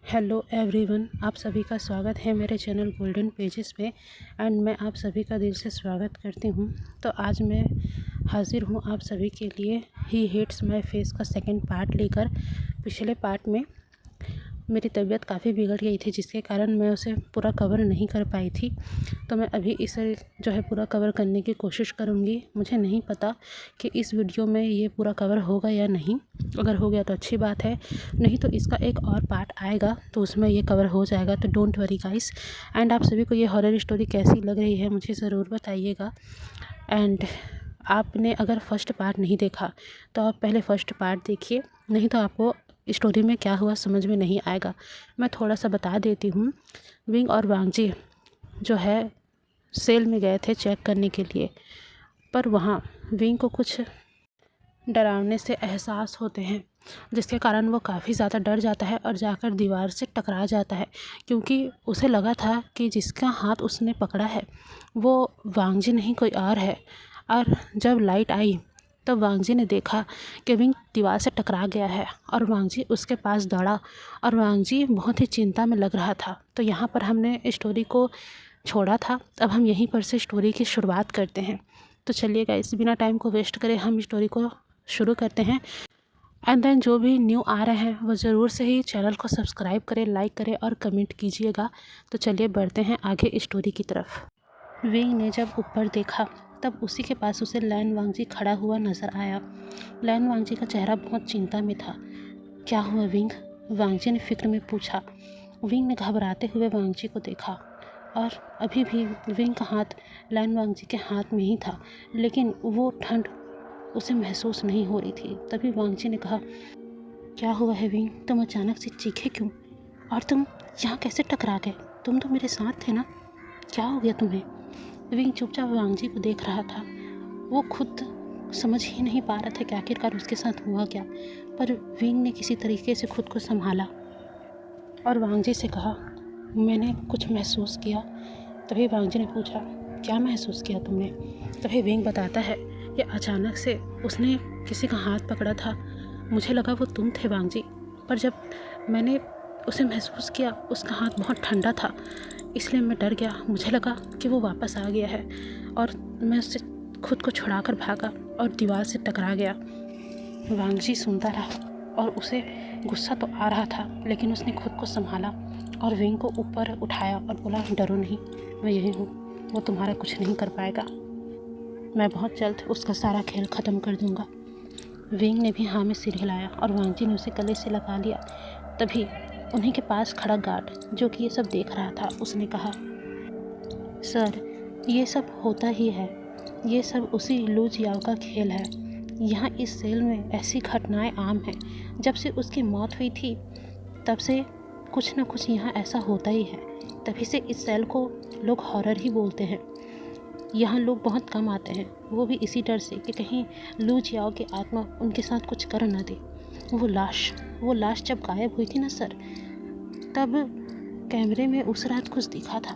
Hello everyone, आप सभी का स्वागत है मेरे चैनल गोल्डन पेजेस पे। एंड मैं आप सभी का दिल से स्वागत करती हूँ। तो आज मैं हाज़िर हूँ आप सभी के लिए ही हेट्स माय फेस का सेकंड पार्ट लेकर। पिछले पार्ट में मेरी तबीयत काफ़ी बिगड़ गई थी, जिसके कारण मैं उसे पूरा कवर नहीं कर पाई थी। तो मैं अभी इसे जो है पूरा कवर करने की कोशिश करूँगी। मुझे नहीं पता कि इस वीडियो में ये पूरा कवर होगा या नहीं। अगर हो गया तो अच्छी बात है, नहीं तो इसका एक और पार्ट आएगा तो उसमें ये कवर हो जाएगा। तो डोंट वरी गाइस। एंड आप सभी को ये हॉरर स्टोरी कैसी लग रही है मुझे ज़रूर बताइएगा। एंड आपने अगर फर्स्ट पार्ट नहीं देखा तो आप पहले फर्स्ट पार्ट देखिए, नहीं तो आपको स्टोरी में क्या हुआ समझ में नहीं आएगा। मैं थोड़ा सा बता देती हूँ। विंग और वांगजी जो है सेल में गए थे चेक करने के लिए, पर वहाँ विंग को कुछ डरावने से एहसास होते हैं, जिसके कारण वो काफ़ी ज़्यादा डर जाता है और जाकर दीवार से टकरा जाता है। क्योंकि उसे लगा था कि जिसका हाथ उसने पकड़ा है वो वांगजी नहीं कोई और है। और जब लाइट आई तब वांगजी ने देखा कि विंग दीवार से टकरा गया है और वांगजी उसके पास दौड़ा और वांगजी बहुत ही चिंता में लग रहा था। तो यहाँ पर हमने स्टोरी को छोड़ा था, अब हम यहीं पर से स्टोरी की शुरुआत करते हैं। तो चलिए गाइस, बिना टाइम को वेस्ट करे हम स्टोरी को शुरू करते हैं। एंड देन जो भी न्यू आ रहे हैं वो ज़रूर से ही चैनल को सब्सक्राइब करें, लाइक करें और कमेंट कीजिएगा। तो चलिए बढ़ते हैं आगे स्टोरी की तरफ। विंग ने जब ऊपर देखा तब उसी के पास उसे लैन वांगजी खड़ा हुआ नजर आया। लैन वांगजी का चेहरा बहुत चिंता में था। क्या हुआ विंग? वांगजी ने फिक्र में पूछा। विंग ने घबराते हुए वांगजी को देखा और अभी भी विंग का हाथ लैन वांगजी के हाथ में ही था, लेकिन वो ठंड उसे महसूस नहीं हो रही थी। तभी वांगजी ने कहा, क्या हुआ है विंग? तुम अचानक से चीखे क्यों? और तुम यहाँ कैसे टकरा गए? तुम तो मेरे साथ थे ना, क्या हो गया तुम्हें? विंग चुपचाप वांगजी को देख रहा था। वो खुद समझ ही नहीं पा रहा था कि आखिरकार उसके साथ हुआ क्या। पर विंग ने किसी तरीके से खुद को संभाला और वांगजी से कहा, मैंने कुछ महसूस किया। तभी वांगजी ने पूछा, क्या महसूस किया तुमने? तभी विंग बताता है कि अचानक से उसने किसी का हाथ पकड़ा था। मुझे लगा वो तुम थे वांगजी, पर जब मैंने उसे महसूस किया उसका हाथ बहुत ठंडा था, इसलिए मैं डर गया। मुझे लगा कि वो वापस आ गया है और मैं उससे खुद को छुड़ाकर भागा और दीवार से टकरा गया। वांगजी सुनता रहा और उसे गुस्सा तो आ रहा था, लेकिन उसने खुद को संभाला और विंग को ऊपर उठाया और बोला, डरो नहीं, मैं यही हूँ, वो तुम्हारा कुछ नहीं कर पाएगा। मैं बहुत जल्द उसका सारा खेल ख़त्म कर दूँगा। विंग ने भी हाँ में सिर हिलाया और वांगजी ने उसे गले से लगा लिया। तभी उन्हीं के पास खड़ा गार्ड, जो कि ये सब देख रहा था, उसने कहा, सर ये सब होता ही है, ये सब उसी लू जियाओ का खेल है। यहाँ इस सेल में ऐसी घटनाएं आम हैं। जब से उसकी मौत हुई थी तब से कुछ ना कुछ यहाँ ऐसा होता ही है। तभी से इस सेल को लोग हॉरर ही बोलते हैं। यहाँ लोग बहुत कम आते हैं, वो भी इसी डर से कि कहीं लू जियाओ की आत्मा उनके साथ कुछ कर न दे। वो लाश जब गायब हुई थी ना सर, तब कैमरे में उस रात कुछ दिखा था।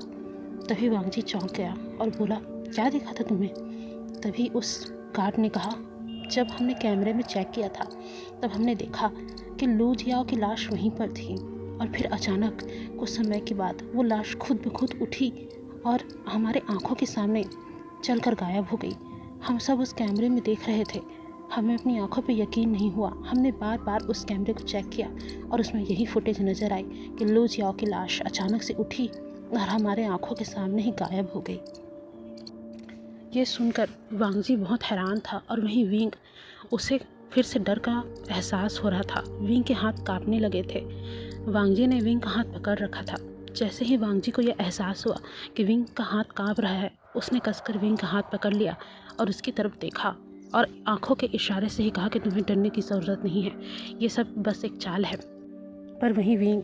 तभी वांगजी चौंक गया और बोला, क्या दिखा था तुम्हें? तभी उस गार्ड ने कहा, जब हमने कैमरे में चेक किया था तब हमने देखा कि लू जियाओ की लाश वहीं पर थी और फिर अचानक कुछ समय के बाद वो लाश खुद ब खुद उठी और हमारे आंखों के सामने चलकर गायब हो गई। हम सब उस कैमरे में देख रहे थे, हमें अपनी आंखों पे यकीन नहीं हुआ। हमने बार बार उस कैमरे को चेक किया और उसमें यही फुटेज नज़र आई कि लू जियाओ की लाश अचानक से उठी और हमारे आंखों के सामने ही गायब हो गई। ये सुनकर वांगजी बहुत हैरान था और वहीं विंग, उसे फिर से डर का एहसास हो रहा था। विंग के हाथ कांपने लगे थे। वांगजी ने विंग का हाथ पकड़ रखा था। जैसे ही वांगजी को यह एहसास हुआ कि विंग का हाथ कांप रहा है, उसने कसकर विंग का हाथ पकड़ लिया और उसकी तरफ देखा और आंखों के इशारे से ही कहा कि तुम्हें डरने की ज़रूरत नहीं है, ये सब बस एक चाल है। पर वहीं विंग,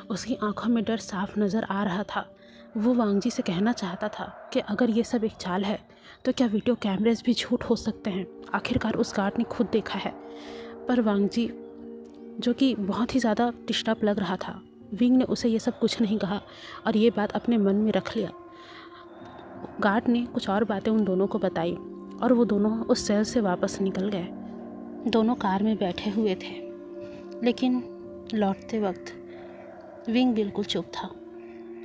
उसकी आंखों में डर साफ नज़र आ रहा था। वो वांगजी से कहना चाहता था कि अगर ये सब एक चाल है तो क्या वीडियो कैमरेज भी झूठ हो सकते हैं? आखिरकार उस गार्ड ने खुद देखा है। पर वांगजी, जो कि बहुत ही ज़्यादा डिस्टर्ब लग रहा था, विंग ने उसे ये सब कुछ नहीं कहा और ये बात अपने मन में रख लिया। गार्ड ने कुछ और बातें उन दोनों को बताई और वो दोनों उस सेल से वापस निकल गए। दोनों कार में बैठे हुए थे, लेकिन लौटते वक्त विंग बिल्कुल चुप था।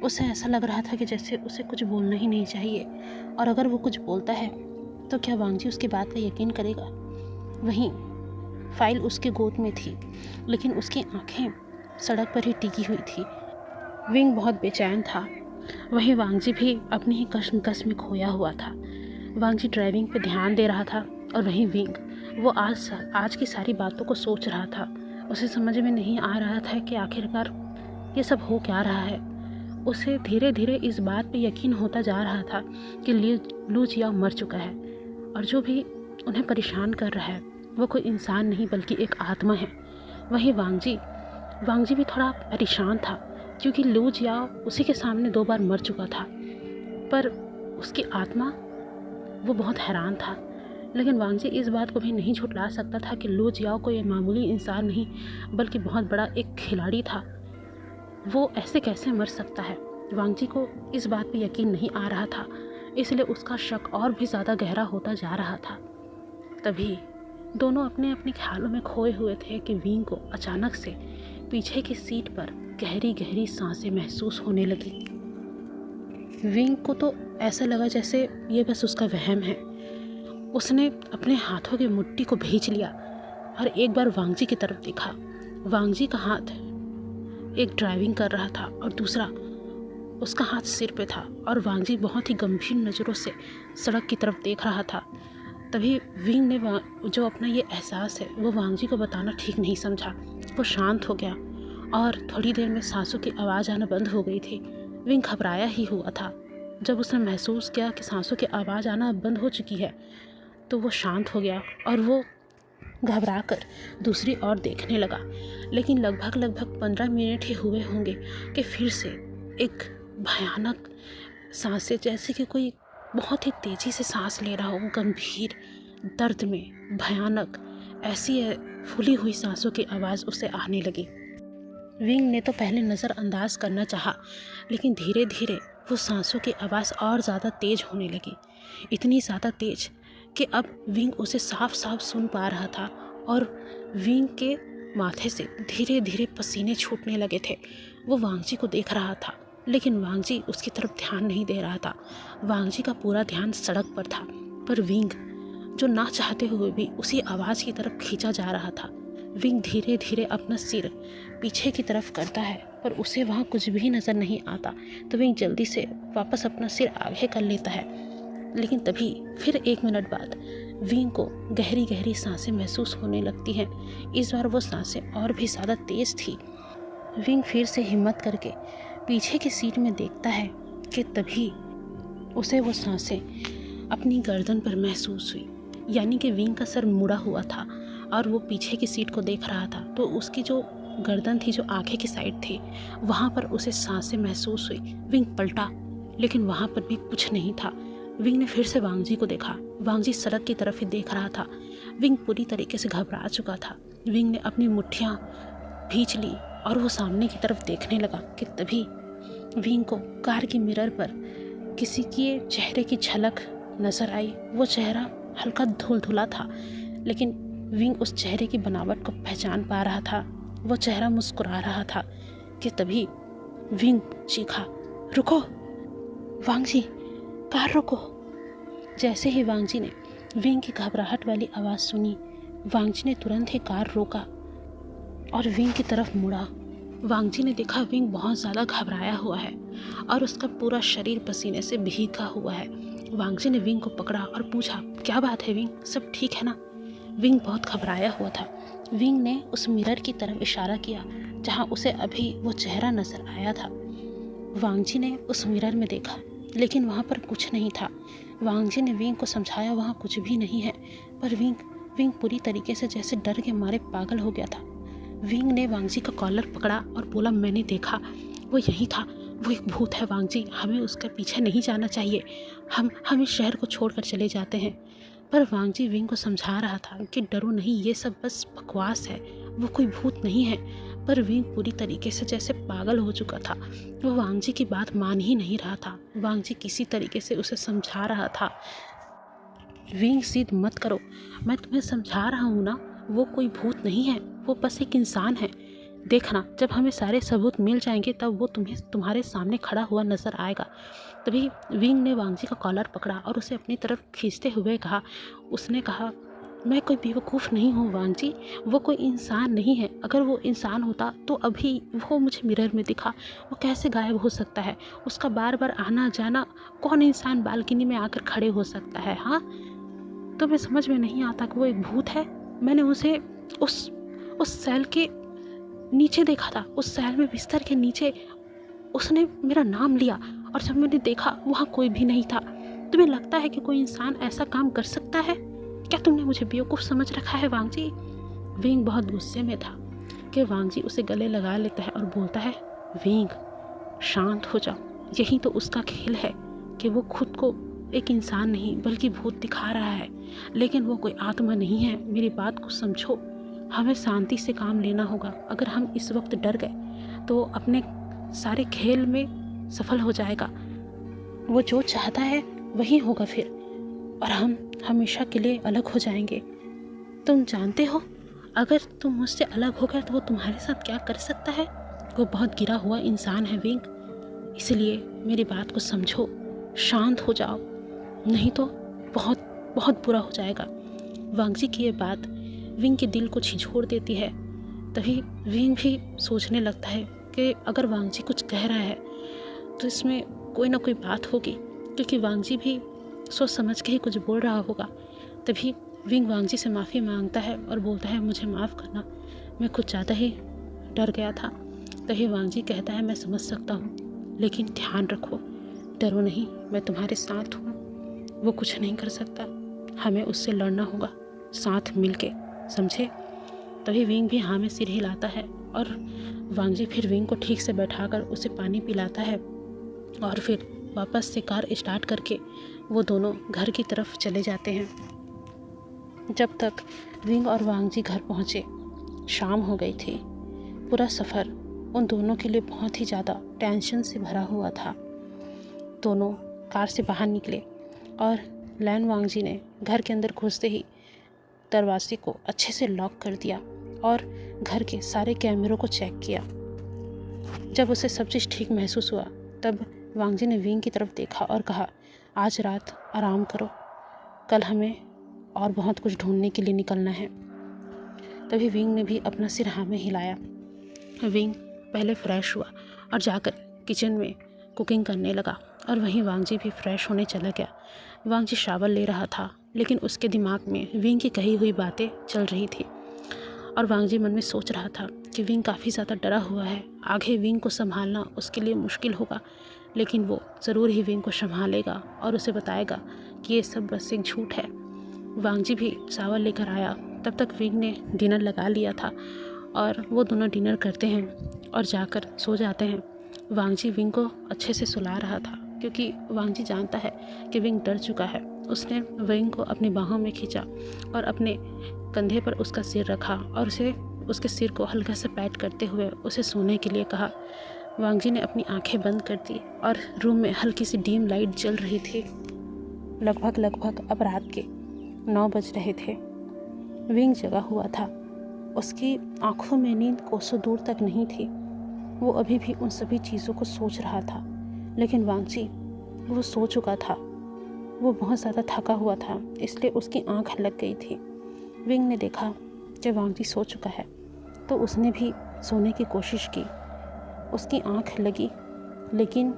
उसे ऐसा लग रहा था कि जैसे उसे कुछ बोलना ही नहीं चाहिए, और अगर वो कुछ बोलता है तो क्या वांगजी उसकी बात का यकीन करेगा। वहीं फाइल उसके गोद में थी, लेकिन उसकी आंखें सड़क पर ही टिकी हुई थी। विंग बहुत बेचैन था। वहीं वांगजी भी अपनी ही कश्मकश में खोया हुआ था। वांगजी ड्राइविंग पे ध्यान दे रहा था, और वहीं विंग वो आज की सारी बातों को सोच रहा था। उसे समझ में नहीं आ रहा था कि आखिरकार ये सब हो क्या रहा है। उसे धीरे धीरे इस बात पे यकीन होता जा रहा था कि लू जियाओ मर चुका है, और जो भी उन्हें परेशान कर रहा है वो कोई इंसान नहीं बल्कि एक आत्मा है। वहीं वांगजी भी थोड़ा परेशान था, क्योंकि लू जियाओ उसी के सामने 2 बार मर चुका था, पर उसकी आत्मा, वो बहुत हैरान था। लेकिन वांगजी इस बात को भी नहीं झुठला सकता था कि लू जियाओ को ये मामूली इंसान नहीं बल्कि बहुत बड़ा एक खिलाड़ी था। वो ऐसे कैसे मर सकता है। वांगजी को इस बात पे यकीन नहीं आ रहा था, इसलिए उसका शक और भी ज़्यादा गहरा होता जा रहा था। तभी दोनों अपने अपने ख्यालों में खोए हुए थे कि विंग को अचानक से पीछे की सीट पर गहरी गहरी सांसें महसूस होने लगी। विंग को तो ऐसा लगा जैसे ये बस उसका वहम है। उसने अपने हाथों की मुट्ठी को भींच लिया और एक बार वांगजी की तरफ देखा। वांगजी का हाथ एक ड्राइविंग कर रहा था और दूसरा उसका हाथ सिर पे था, और वांगजी बहुत ही गंभीर नज़रों से सड़क की तरफ देख रहा था। तभी विंग ने जो अपना ये एहसास है वो वांगजी को बताना ठीक नहीं समझा। वो शांत हो गया और थोड़ी देर में सांसों की आवाज़ आना बंद हो गई थी। विंग घबराया ही हुआ था। जब उसने महसूस किया कि सांसों की आवाज़ आना बंद हो चुकी है तो वो शांत हो गया और वो घबराकर दूसरी ओर देखने लगा। लेकिन लगभग 15 मिनट ही हुए होंगे कि फिर से एक भयानक सांसें, जैसे कि कोई बहुत ही तेज़ी से सांस ले रहा हो, गंभीर दर्द में भयानक, ऐसी फूली हुई सांसों की आवाज़ उसे आने लगी। विंग ने तो पहले नज़रअंदाज करना चाहा, लेकिन धीरे धीरे वो सांसों की आवाज़ और ज़्यादा तेज़ होने लगी। इतनी ज़्यादा तेज़ कि अब विंग उसे साफ साफ सुन पा रहा था, और विंग के माथे से धीरे धीरे पसीने छूटने लगे थे। वो वांगजी को देख रहा था, लेकिन वांगजी उसकी तरफ ध्यान नहीं दे रहा था। वांगजी का पूरा ध्यान सड़क पर था, पर विंग जो ना चाहते हुए भी उसी आवाज़ की तरफ खींचा जा रहा था। विंग धीरे धीरे अपना सिर पीछे की तरफ करता है, पर उसे वहाँ कुछ भी नज़र नहीं आता। तो विंग जल्दी से वापस अपना सिर आगे कर लेता है, लेकिन तभी फिर 1 मिनट बाद विंग को गहरी गहरी सांसें महसूस होने लगती हैं। इस बार वो सांसें और भी ज़्यादा तेज़ थी। विंग फिर से हिम्मत करके पीछे की सीट में देखता है कि तभी उसे वो सांसें अपनी गर्दन पर महसूस हुई। यानी कि विंग का सर मुड़ा हुआ था और वो पीछे की सीट को देख रहा था, तो उसकी जो गर्दन थी, जो आंखें की साइड थी, वहाँ पर उसे सांसें महसूस हुई। विंग पलटा, लेकिन वहाँ पर भी कुछ नहीं था। विंग ने फिर से वांगजी को देखा। वांगजी सड़क की तरफ ही देख रहा था। विंग पूरी तरीके से घबरा चुका था। विंग ने अपनी मुट्ठियाँ भींच ली और वो सामने की तरफ देखने लगा कि तभी विंग को कार की मिरर पर किसी के चेहरे की झलक नजर आई। वो चेहरा हल्का धुलधुला था, लेकिन विंग उस चेहरे की बनावट को पहचान पा रहा था। वो चेहरा मुस्कुरा रहा था कि तभी विंग चीखा, रुको वांगजी, कार रोको। जैसे ही वांगजी ने विंग की घबराहट वाली आवाज़ सुनी, वांगजी ने तुरंत ही कार रोका और विंग की तरफ मुड़ा। वांगजी ने देखा विंग बहुत ज़्यादा घबराया हुआ है और उसका पूरा शरीर पसीने से भीगा हुआ है। वांगजी ने विंग को पकड़ा और पूछा, क्या बात है विंग, सब ठीक है ना? विंग बहुत घबराया हुआ था। विंग ने उस मिरर की तरफ इशारा किया जहाँ उसे अभी वो चेहरा नजर आया था। वांगजी ने उस मिरर में देखा, लेकिन वहाँ पर कुछ नहीं था। वांगजी ने विंग को समझाया वहाँ कुछ भी नहीं है, पर विंग पूरी तरीके से जैसे डर के मारे पागल हो गया था। विंग ने वांगजी का कॉलर पकड़ा और बोला, मैंने देखा, वो यही था, वो एक भूत है वांगजी, हमें उसके पीछे नहीं जाना चाहिए, हम इस शहर को छोड़कर चले जाते हैं। पर वांगजी विंग को समझा रहा था कि डरो नहीं, ये सब बस बकवास है, वो कोई भूत नहीं है। पर विंग पूरी तरीके से जैसे पागल हो चुका था। वो वांगजी की बात मान ही नहीं रहा था। वांगजी किसी तरीके से उसे समझा रहा था, विंग जिद मत करो, मैं तुम्हें समझा रहा हूँ ना, वो कोई भूत नहीं है, वो बस एक इंसान है। देखना जब हमें सारे सबूत मिल जाएंगे तब वो तुम्हारे सामने खड़ा हुआ नज़र आएगा। तभी विंग ने वांग जी का कॉलर पकड़ा और उसे अपनी तरफ खींचते हुए कहा। उसने कहा, मैं कोई बेवकूफ़ नहीं हूँ वांग जी, वो कोई इंसान नहीं है। अगर वो इंसान होता तो अभी वो मुझे मिरर में दिखा, वो कैसे गायब हो सकता है? उसका बार बार आना जाना, कौन इंसान बालकनी में आकर खड़े हो सकता है? हाँ, तो मैं समझ में नहीं आता कि वो एक भूत है। मैंने उसे उस सेल के नीचे देखा था, उस सेल में बिस्तर के नीचे उसने मेरा नाम लिया और जब मैंने देखा वहाँ कोई भी नहीं था। तुम्हें लगता है कि कोई इंसान ऐसा काम कर सकता है? क्या तुमने मुझे बेवकूफ़ समझ रखा है वांग जी? विंग बहुत गुस्से में था कि वांग जी उसे गले लगा लेता है और बोलता है, विंग शांत हो जाओ, यही तो उसका खेल है कि वो खुद को एक इंसान नहीं बल्कि भूत दिखा रहा है, लेकिन वो कोई आत्मा नहीं है। मेरी बात को समझो, हमें शांति से काम लेना होगा। अगर हम इस वक्त डर गए तो अपने सारे खेल में सफल हो जाएगा। वो जो चाहता है वही होगा फिर, और हम हमेशा के लिए अलग हो जाएंगे। तुम जानते हो अगर तुम मुझसे अलग हो गए तो वो तुम्हारे साथ क्या कर सकता है? वो बहुत गिरा हुआ इंसान है विंग, इसलिए मेरी बात को समझो, शांत हो जाओ, नहीं तो बहुत बहुत बुरा हो जाएगा। वांग जी की ये बात विंग के दिल को झिझोड़ देती है। तभी विंग भी सोचने लगता है कि अगर वांग जी कुछ कह रहा है तो इसमें कोई ना कोई बात होगी, क्योंकि वांग जी भी सोच समझ के ही कुछ बोल रहा होगा। तभी विंग वांग जी से माफ़ी मांगता है और बोलता है, मुझे माफ़ करना, मैं कुछ ज़्यादा ही डर गया था। तभी वांग जी कहता है, मैं समझ सकता हूँ, लेकिन ध्यान रखो, डरो नहीं, मैं तुम्हारे साथ हूँ। वो कुछ नहीं कर सकता, हमें उससे लड़ना होगा साथ मिलके, समझे? तभी विंग भी हाँ में सिर हिलाता है और वांग जी फिर विंग को ठीक से बैठाकर उसे पानी पिलाता है और फिर वापस से कार स्टार्ट करके वो दोनों घर की तरफ चले जाते हैं। जब तक विंग और वांग जी घर पहुँचे शाम हो गई थी। पूरा सफ़र उन दोनों के लिए बहुत ही ज़्यादा टेंशन से भरा हुआ था। दोनों कार से बाहर निकले और लैन वांग जी ने घर के अंदर घुसते ही दरवाजे को अच्छे से लॉक कर दिया और घर के सारे कैमरों को चेक किया। जब उसे सब चीज़ ठीक महसूस हुआ तब वांग जी ने विंग की तरफ देखा और कहा, आज रात आराम करो, कल हमें और बहुत कुछ ढूंढने के लिए निकलना है। तभी विंग ने भी अपना सिर हाँ में हिलाया। विंग पहले फ्रेश हुआ और जाकर किचन में कुकिंग करने लगा और वहीं वांग जी भी फ्रेश होने चला गया। वांग जी शावर ले रहा था, लेकिन उसके दिमाग में विंग की कही हुई बातें चल रही थी और वांग जी मन में सोच रहा था कि विंग काफ़ी ज़्यादा डरा हुआ है, आगे विंग को संभालना उसके लिए मुश्किल होगा, लेकिन वो ज़रूर ही विंग को संभालेगा और उसे बताएगा कि ये सब बस एक झूठ है। वांग जी भी शावर लेकर आया, तब तक विंग ने डिनर लगा लिया था और वो दोनों डिनर करते हैं और जाकर सो जाते हैं। वांग जी विंग को अच्छे से सुला रहा था क्योंकि वांग जी जानता है कि विंग डर चुका है। उसने विंग को अपनी बाहों में खींचा और अपने कंधे पर उसका सिर रखा और उसके सिर को हल्का से पैट करते हुए उसे सोने के लिए कहा। वांग जी ने अपनी आंखें बंद कर दी और रूम में हल्की सी डीम लाइट जल रही थी। लगभग अब रात के 9 बज रहे थे। विंग जगा हुआ था, उसकी आंखों में नींद कोसों दूर तक नहीं थी। वो अभी भी उन सभी चीज़ों को सोच रहा था, लेकिन वांग जी वो सो चुका था। वो बहुत ज़्यादा थका हुआ था, इसलिए उसकी आंख लग गई थी। विंग ने देखा कि वांग जी सो चुका है तो उसने भी सोने की कोशिश की। उसकी आंख लगी, लेकिन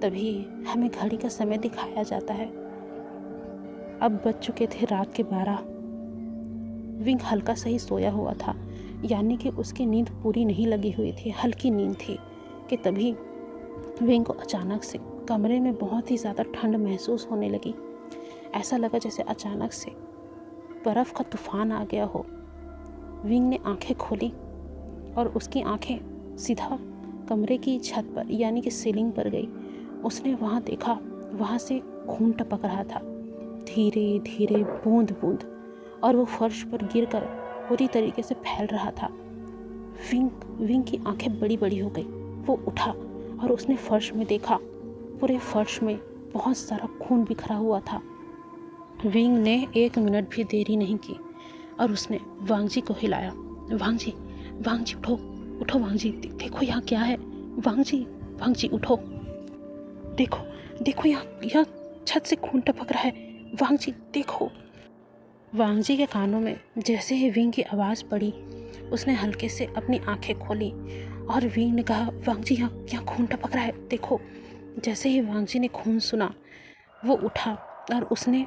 तभी हमें घड़ी का समय दिखाया जाता है। अब बज चुके थे रात के 12। विंग हल्का सा ही सोया हुआ था, यानी कि उसकी नींद पूरी नहीं लगी हुई थी, हल्की नींद थी कि तभी विंग को अचानक से कमरे में बहुत ही ज़्यादा ठंड महसूस होने लगी। ऐसा लगा जैसे अचानक से बर्फ़ का तूफान आ गया हो। विंग ने आंखें खोली और उसकी आंखें सीधा कमरे की छत पर यानी कि सीलिंग पर गई। उसने वहाँ देखा, वहाँ से खून टपक रहा था धीरे धीरे बूंद बूंद, और वो फर्श पर गिरकर पूरी तरीके से फैल रहा था। विंग की आंखें बड़ी बड़ी हो गई। वो उठा और उसने फर्श में देखा, पूरे फर्श में बहुत सारा खून बिखरा हुआ था। विंग ने 1 मिनट भी देरी नहीं की और उसने वांग जी को हिलाया। वांग जी उठो, उठो वांग जी, देखो यहाँ क्या है। वांग जी उठो, देखो देखो यहाँ छत से खून टपक रहा है। वांग जी देखो। वांग जी के कानों में जैसे ही विंग की आवाज़ पड़ी, उसने हल्के से अपनी आंखें खोली और विंग ने कहा, वांग जी यहाँ खून टपक रहा है, देखो। जैसे ही वांग जी ने खून सुना, वो उठा और उसने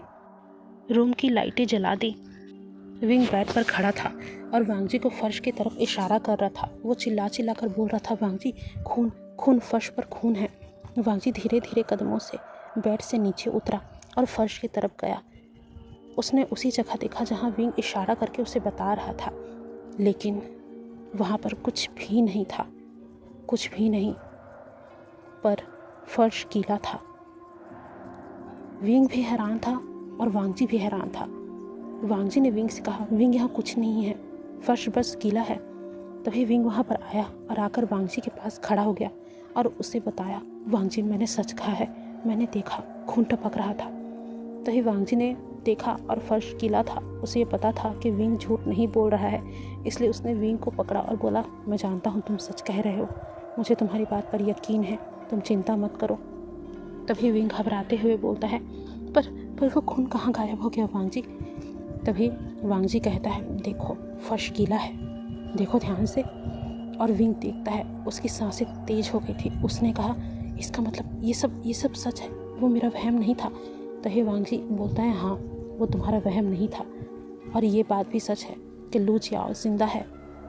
रूम की लाइटें जला दी। विंग बेड पर खड़ा था और वांग जी को फर्श की तरफ इशारा कर रहा था। वो चिल्ला कर बोल रहा था, वांग जी खून, फर्श पर खून है। वांग जी धीरे धीरे कदमों से बेड से नीचे उतरा और फर्श की तरफ गया। उसने उसी जगह देखा जहाँ विंग इशारा करके उसे बता रहा था, लेकिन वहाँ पर कुछ भी नहीं था, कुछ भी नहीं, पर फर्श गीला था। विंग भी हैरान था और वांग जी भी हैरान था। वांग जी ने विंग से कहा, विंग यहाँ कुछ नहीं है, फर्श बस गीला है। तभी विंग वहाँ पर आया और आकर वांग जी के पास खड़ा हो गया और उसे बताया, वांग जी मैंने सच कहा है, मैंने देखा खून टपक रहा था। तभी वांग जी ने देखा और फर्श गीला था। उसे ये पता था कि विंग झूठ नहीं बोल रहा है, इसलिए उसने विंग को पकड़ा और बोला, मैं जानता हूँ तुम सच कह रहे हो, मुझे तुम्हारी बात पर यकीन है, तुम चिंता मत करो। तभी विंग घबराते हुए बोलता है, पर वो खून कहाँ गायब हो गया वांग जी। तभी वांग जी कहता है, देखो फर्श गीला है, देखो ध्यान से। और विंग देखता है, उसकी सांसें तेज हो गई थी। उसने कहा, इसका मतलब ये सब सच है, वो मेरा वहम नहीं था। तभी वांग जी बोलता है, हाँ वो तुम्हारा वहम नहीं था, और ये बात भी सच है कि लू जियाओ जिंदा है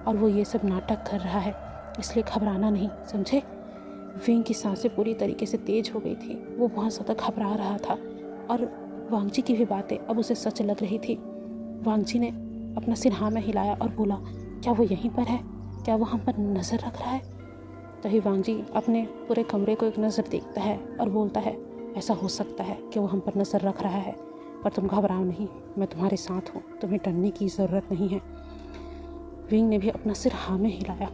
और वो ये सब नाटक कर रहा है, इसलिए घबराना नहीं, समझे। विंग की सांसें पूरी तरीके से तेज हो गई थी, वो बहुत ज़्यादा घबरा रहा था और वांग जी की भी बातें अब उसे सच लग रही थी। वांग जी ने अपना सिर हाँ में हिलाया और बोला, क्या वो यहीं पर है, क्या वो हम पर नज़र रख रहा है। तभी वांग जी अपने पूरे कमरे को एक नज़र देखता है और बोलता है, ऐसा हो सकता है कि वो हम पर नज़र रख रहा है, पर तुम घबराओ नहीं, मैं तुम्हारे साथ हूँ, तुम्हें डरने की ज़रूरत नहीं है। विंग ने भी अपना सिर हाँ में हिलाया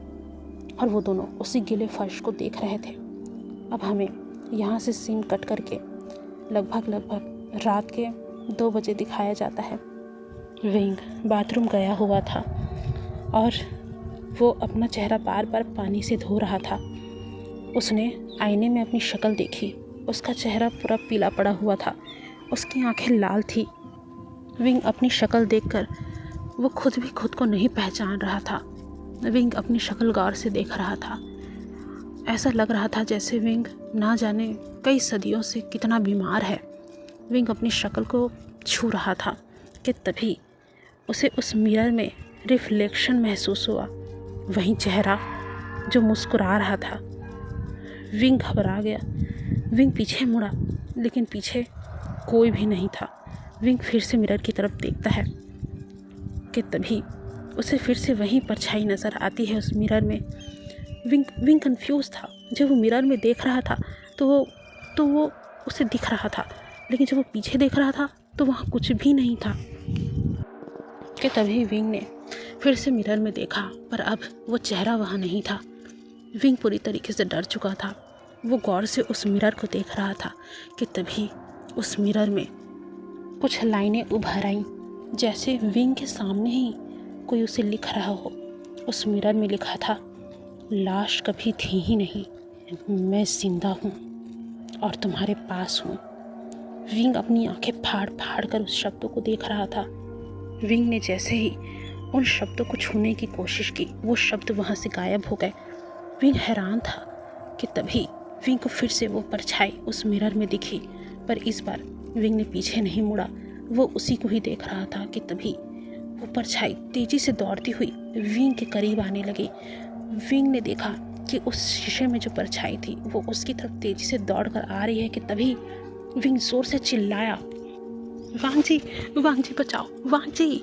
और वो दोनों उसी गीले फर्श को देख रहे थे। अब हमें यहाँ से सीन कट करके लगभग रात के 2 बजे दिखाया जाता है। विंग बाथरूम गया हुआ था और वो अपना चेहरा बार बार पानी से धो रहा था। उसने आईने में अपनी शक्ल देखी, उसका चेहरा पूरा पीला पड़ा हुआ था, उसकी आंखें लाल थी। विंग अपनी शक्ल देखकर वो खुद भी खुद को नहीं पहचान रहा था। विंग अपनी शक्ल गौर से देख रहा था। ऐसा लग रहा था जैसे विंग ना जाने कई सदियों से कितना बीमार है। विंग अपनी शक्ल को छू रहा था कि तभी उसे उस मिरर में रिफ्लेक्शन महसूस हुआ, वही चेहरा जो मुस्कुरा रहा था। विंग घबरा गया। विंग पीछे मुड़ा, लेकिन पीछे कोई भी नहीं था। विंग फिर से मिरर की तरफ देखता है कि तभी उसे फिर से वही परछाई नज़र आती है उस मिरर में। विंग कंफ्यूज था। जब वो मिरर में देख रहा था तो वो उसे दिख रहा था, लेकिन जब वो पीछे देख रहा था तो वहाँ कुछ भी नहीं था। कि तभी विंग ने फिर से मिरर में देखा, पर अब वो चेहरा वहाँ नहीं था। विंग पूरी तरीके से डर चुका था। वो गौर से उस मिरर को देख रहा था कि तभी उस मिरर में कुछ लाइनें उभर आईं, जैसे विंग के सामने ही कोई उसे लिख रहा हो। उस मिरर में लिखा था, लाश कभी थी ही नहीं, मैं जिंदा हूँ और तुम्हारे पास हूँ। विंग अपनी आंखें फाड़ कर उस शब्दों को देख रहा था। विंग ने जैसे ही उन शब्दों को छूने की कोशिश की, वो शब्द वहाँ से गायब हो गए। विंग हैरान था कि तभी विंग को फिर से वो परछाई उस मिरर में दिखी, पर इस बार विंग ने पीछे नहीं मुड़ा। वो उसी को ही देख रहा था कि तभी वो परछाई तेज़ी से दौड़ती हुई विंग के करीब आने लगी। विंग ने देखा कि उस शीशे में जो परछाई थी वो उसकी तरफ तेज़ी से दौड़कर आ रही है कि तभी विंग जोर से चिल्लाया, वांग जी बचाओ, वांग जी।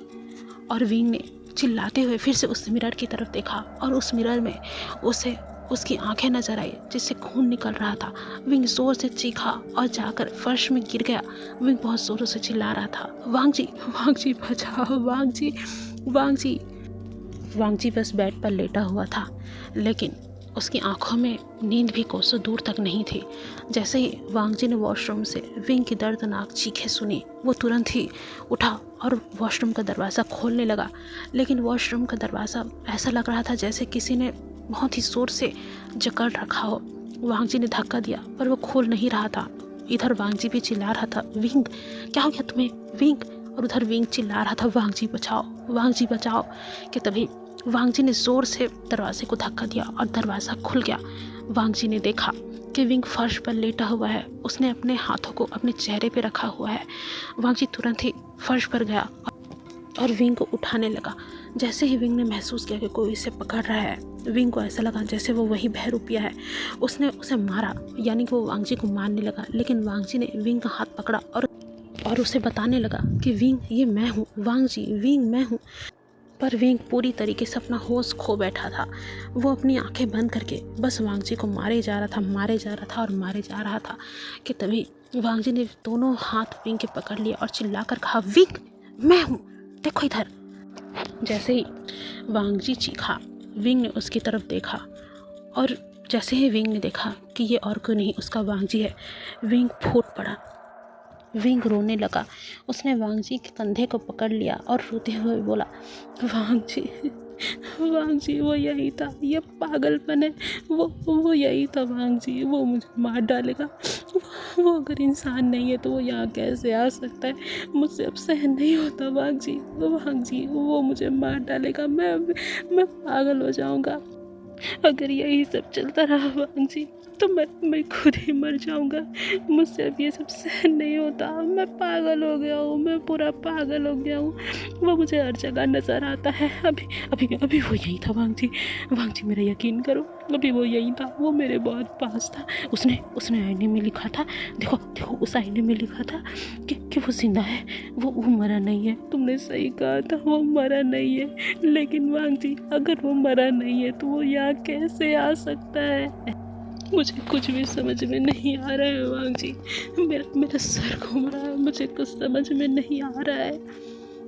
और विंग ने चिल्लाते हुए फिर से उस मिरर की तरफ देखा और उस मिरर में उसे उसकी आंखें नजर आई जिससे खून निकल रहा था। विंग जोर से चीखा और जाकर फर्श में गिर गया। विंग बहुत जोरों से चिल्ला रहा था, वांग जी बचाओ, वांग जी। वांग जी बस बेड पर लेटा हुआ था, लेकिन उसकी आंखों में नींद भी कोसों दूर तक नहीं थी। जैसे ही वांग जी ने वॉशरूम से विंग की दर्दनाक चीखें सुनी, वो तुरंत ही उठा और वॉशरूम का दरवाज़ा खोलने लगा। लेकिन वॉशरूम का दरवाज़ा ऐसा लग रहा था जैसे किसी ने बहुत ही ज़ोर से जकड़ रखा हो। वांगजी ने धक्का दिया पर वो खोल नहीं रहा था। इधर वांगजी भी चिल्ला रहा था, विंग क्या हो गया तुम्हें विंग, और उधर विंग चिल्ला रहा था, वांगजी बचाओ वांगजी बचाओ। कि तभी वांगजी ने ज़ोर से दरवाजे को धक्का दिया और दरवाज़ा खुल गया। वांगजी ने देखा कि विंग फर्श पर लेटा हुआ है। उसने अपने हाथों को अपने चेहरे पे रखा हुआ है। वांगजी तुरंत ही फर्श पर गया और विंग को उठाने लगा। जैसे ही विंग ने महसूस किया कि कोई इसे पकड़ रहा है, विंग को ऐसा लगा जैसे वो वही बहरूपिया है। उसने उसे मारा, यानी कि वो वांगजी को मारने लगा। लेकिन वांगजी ने विंग का हाथ पकड़ा और उसे बताने लगा कि विंग ये मैं हूँ, वांगजी विंग मैं हूँ। पर विंग पूरी तरीके से अपना होश खो बैठा था। वो अपनी आंखें बंद करके बस वांगजी को मारे जा रहा था और मारे जा रहा था। कि तभी वांगजी ने दोनों हाथ विंग के पकड़ लिए और चिल्लाकर कहा, विंग मैं हूँ, देखो इधर। जैसे ही वांगजी चीखा, विंग ने उसकी तरफ देखा और जैसे ही विंग ने देखा कि ये और कोई नहीं उसका वांगजी है, विंग फूट पड़ा। विंग रोने लगा। उसने वांगजी के कंधे को पकड़ लिया और रोते हुए बोला, वांगजी वो यही था, ये पागलपन है, वो यही था वांगजी, वो मुझे मार डालेगा। वो अगर इंसान नहीं है तो वो यहाँ कैसे आ सकता है, मुझसे अब सहन नहीं होता वांगजी, वो मुझे मार डालेगा, मैं पागल हो जाऊँगा। अगर यही सब चलता रहा वांगजी तो मैं खुद ही मर जाऊंगा। मुझसे अब ये सब सहन नहीं होता, मैं पागल हो गया हूँ, मैं पूरा पागल हो गया हूँ। वो मुझे हर जगह नज़र आता है। अभी वो यही था वांगजी मेरा यकीन करो, अभी वो यही था, वो मेरे बहुत पास था। उसने आईने में लिखा था, देखो उस आईने में लिखा था कि वो जिंदा है, वो मरा नहीं है। तुमने सही कहा था, वो मरा नहीं है। लेकिन वांगजी अगर वो मरा नहीं है तो वो यहाँ कैसे आ सकता है? मुझे कुछ भी समझ में नहीं आ रहा है वांगजी, मेरा सर घूम रहा है, मुझे कुछ समझ में नहीं आ रहा है।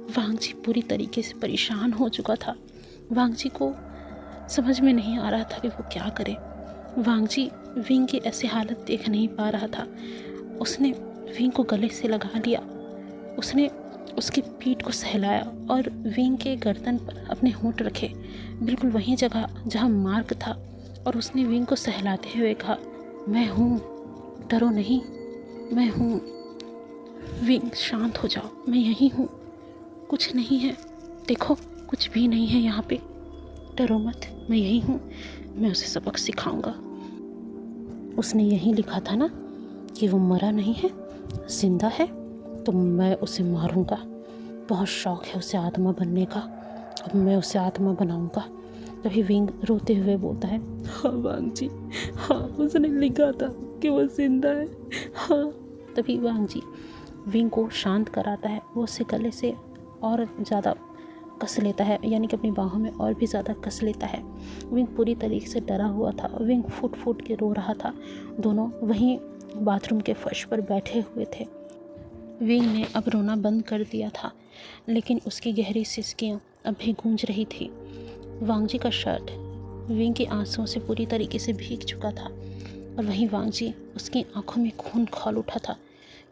वांगजी पूरी तरीके से परेशान हो चुका था। वांगजी को समझ में नहीं आ रहा था कि वो क्या करे। वांगजी विंग की ऐसी हालत देख नहीं पा रहा था। उसने विंग को गले से लगा लिया। उसने उसकी पीठ को सहलाया और विंग के गर्दन पर अपने होंठ रखे, बिल्कुल वही जगह जहाँ मार्क था। और उसने विंग को सहलाते हुए कहा, मैं हूँ, डरो नहीं, मैं हूँ। विंग शांत हो जाओ, मैं यहीं हूँ, कुछ नहीं है, देखो कुछ भी नहीं है यहाँ पे, डरो मत, मैं यहीं हूँ, मैं उसे सबक सिखाऊंगा। उसने यही लिखा था ना कि वो मरा नहीं है, जिंदा है, तो मैं उसे मारूंगा। बहुत शौक है उसे आत्मा बनने का, अब मैं उसे आत्मा बनाऊंगा। तभी विंग रोते हुए बोलता है, हाँ वांगजी, हाँ उसने लिखा था कि वो जिंदा है, हाँ। तभी वांगजी विंग को शांत कराता है। वो उसे गले से और ज़्यादा कस लेता है, यानी कि अपनी बाहों में और भी ज़्यादा कस लेता है। विंग पूरी तरीके से डरा हुआ था। विंग फूट फूट के रो रहा था। दोनों वहीं बाथरूम के फर्श पर बैठे हुए थे। विंग ने अब रोना बंद कर दिया था, लेकिन उसकी गहरी सिसकियाँ अब भी गूंज रही थी। वांगजी का शर्ट विंग के आंसुओं से पूरी तरीके से भीग चुका था और वहीं वांगजी, उसकी आंखों में खून खौल उठा था,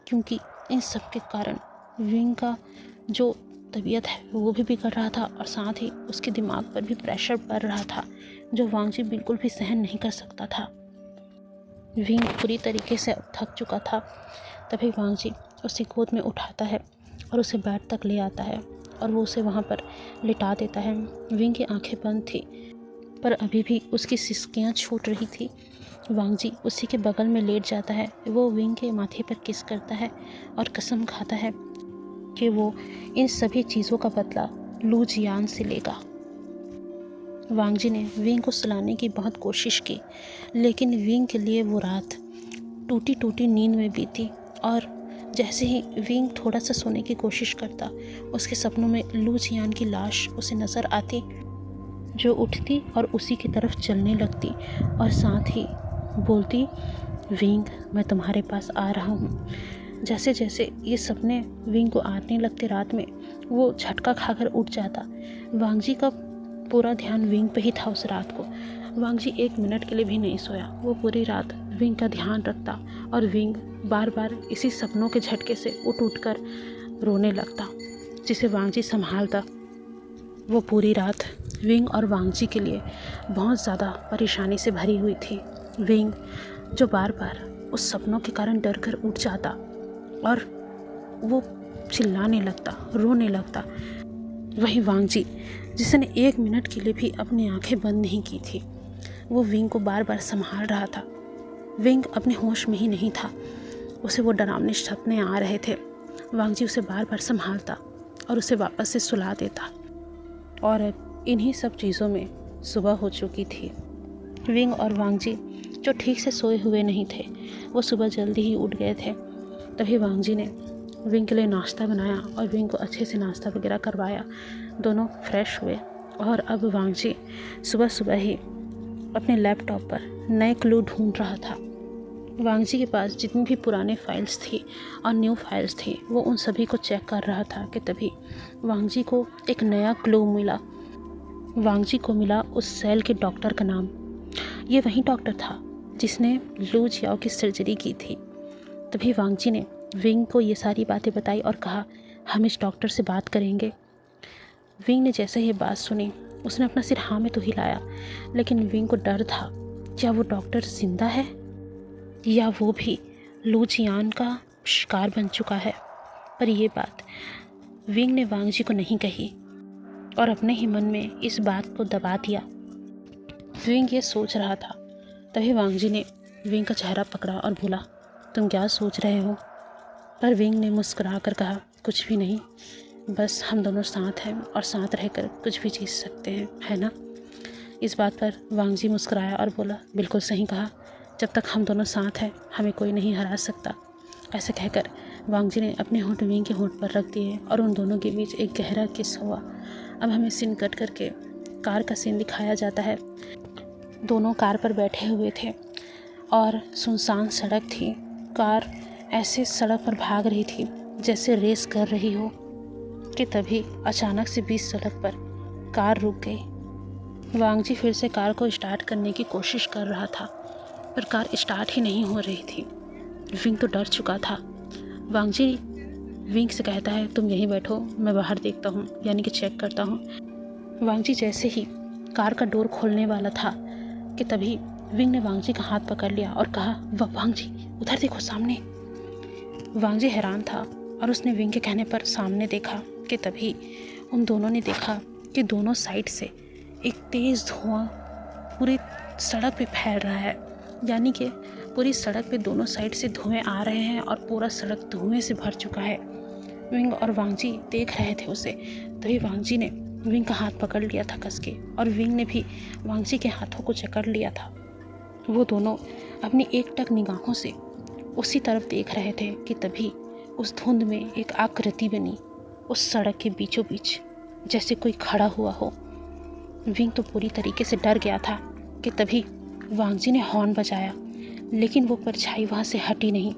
क्योंकि इन सब के कारण विंग का जो तबीयत है वो भी बिगड़ रहा था और साथ ही उसके दिमाग पर भी प्रेशर पड़ रहा था, जो वांगजी बिल्कुल भी सहन नहीं कर सकता था। विंग पूरी तरीके से थक चुका था। तभी वांगजी उसे गोद में उठाता है और उसे बेड तक ले आता है और वो उसे वहाँ पर लिटा देता है। विंग की आंखें बंद थी, पर अभी भी उसकी सिसकियाँ छूट रही थी। वांगजी उसी के बगल में लेट जाता है। वो विंग के माथे पर किस करता है और कसम खाता है कि वो इन सभी चीज़ों का बदला लू जियान से लेगा। वांगजी ने विंग को सुलाने की बहुत कोशिश की, लेकिन विंग के लिए वो रात टूटी टूटी नींद में बीती। और जैसे ही विंग थोड़ा सा सोने की कोशिश करता, उसके सपनों में लू जियान की लाश उसे नज़र आती, जो उठती और उसी की तरफ चलने लगती और साथ ही बोलती, विंग मैं तुम्हारे पास आ रहा हूँ। जैसे जैसे ये सपने विंग को आने लगते रात में, वो झटका खाकर उठ जाता। वांगजी का पूरा ध्यान विंग पे ही था उस रात को। वांगजी 1 मिनट के लिए भी नहीं सोया। वो पूरी रात विंग का ध्यान रखता और विंग बार बार इसी सपनों के झटके से उठ कर रोने लगता, जिसे वांगजी संभालता। वो पूरी रात विंग और वांगजी के लिए बहुत ज़्यादा परेशानी से भरी हुई थी। विंग जो बार बार उस सपनों के कारण डर कर उठ जाता और वो चिल्लाने लगता, रोने लगता। वही वांगजी जिसने 1 मिनट के लिए भी अपनी आंखें बंद नहीं की थी, वो विंग को बार बार संभाल रहा था। विंग अपने होश में ही नहीं था, उसे वो डरावने सपने आ रहे थे। वांगजी उसे बार बार संभालता और उसे वापस से सुला देता। और अब इन्हीं सब चीज़ों में सुबह हो चुकी थी। विंग और वांगजी जो ठीक से सोए हुए नहीं थे, वो सुबह जल्दी ही उठ गए थे। तभी वांगजी ने विंग के लिए नाश्ता बनाया और विंग को अच्छे से नाश्ता वगैरह करवाया। दोनों फ्रेश हुए और अब वांगजी सुबह सुबह ही अपने लैपटॉप पर नए क्लू ढूंढ रहा था। वांगजी के पास जितनी भी पुराने फाइल्स थी और न्यू फाइल्स थी, वो उन सभी को चेक कर रहा था कि तभी वांगजी को एक नया क्लू मिला। वांगजी को मिला उस सेल के डॉक्टर का नाम। ये वही डॉक्टर था जिसने लू जियाओ की सर्जरी की थी। तभी वांगजी ने विंग को ये सारी बातें बताई और कहा, हम इस डॉक्टर से बात करेंगे। विंग ने जैसे ही बात सुनी, उसने अपना सिर हाँ में तो हिलाया, लेकिन विंग को डर था, क्या वो डॉक्टर जिंदा है या वो भी लू जियान का शिकार बन चुका है। पर ये बात विंग ने वांगजी को नहीं कही और अपने ही मन में इस बात को दबा दिया। विंग ये सोच रहा था। तभी वांगजी ने विंग का चेहरा पकड़ा और बोला, तुम क्या सोच रहे हो। पर विंग ने मुस्कुरा कर कहा, कुछ भी नहीं, बस हम दोनों साथ हैं और साथ रहकर कुछ भी जीत सकते हैं, है ना। इस बात पर वांगजी मुस्कुराया और बोला, बिल्कुल सही कहा, जब तक हम दोनों साथ हैं हमें कोई नहीं हरा सकता। ऐसे कहकर वांगजी ने अपने होंठ विंग के होंठ पर रख दिए और उन दोनों के बीच एक गहरा किस हुआ। अब हमें सीन कट करके कार का सीन दिखाया जाता है। दोनों कार पर बैठे हुए थे और सुनसान सड़क थी। कार ऐसे सड़क पर भाग रही थी जैसे रेस कर रही हो कि तभी अचानक से बीच सड़क पर कार रुक गई। वांगजी फिर से कार को स्टार्ट करने की कोशिश कर रहा था, पर कार स्टार्ट ही नहीं हो रही थी। विंग तो डर चुका था। वांगजी विंग से कहता है, तुम यहीं बैठो, मैं बाहर देखता हूँ, यानी कि चेक करता हूँ। वांगजी जैसे ही कार का डोर खोलने वाला था कि तभी विंग ने वांगजी का हाथ पकड़ लिया और कहा, वांगजी उधर देखो सामने। वांगजी हैरान था और उसने विंग के कहने पर सामने देखा कि तभी उन दोनों ने देखा कि दोनों साइड से एक तेज़ धुआं पूरी सड़क पे फैल रहा है, यानी कि पूरी सड़क पे दोनों साइड से धुएं आ रहे हैं और पूरा सड़क धुएं से भर चुका है। विंग और वांगजी देख रहे थे उसे। तभी वांगजी ने विंग का हाथ पकड़ लिया था कस के और विंग ने भी वांगजी के हाथों को जकड़ लिया था। वो दोनों अपनी एकटक निगाहों से उसी तरफ देख रहे थे कि तभी उस धुंध में एक आकृति बनी उस सड़क के बीचों बीच, जैसे कोई खड़ा हुआ हो। विंग तो पूरी तरीके से डर गया था कि तभी वांगजी ने हॉर्न बजाया, लेकिन वो परछाई वहाँ से हटी नहीं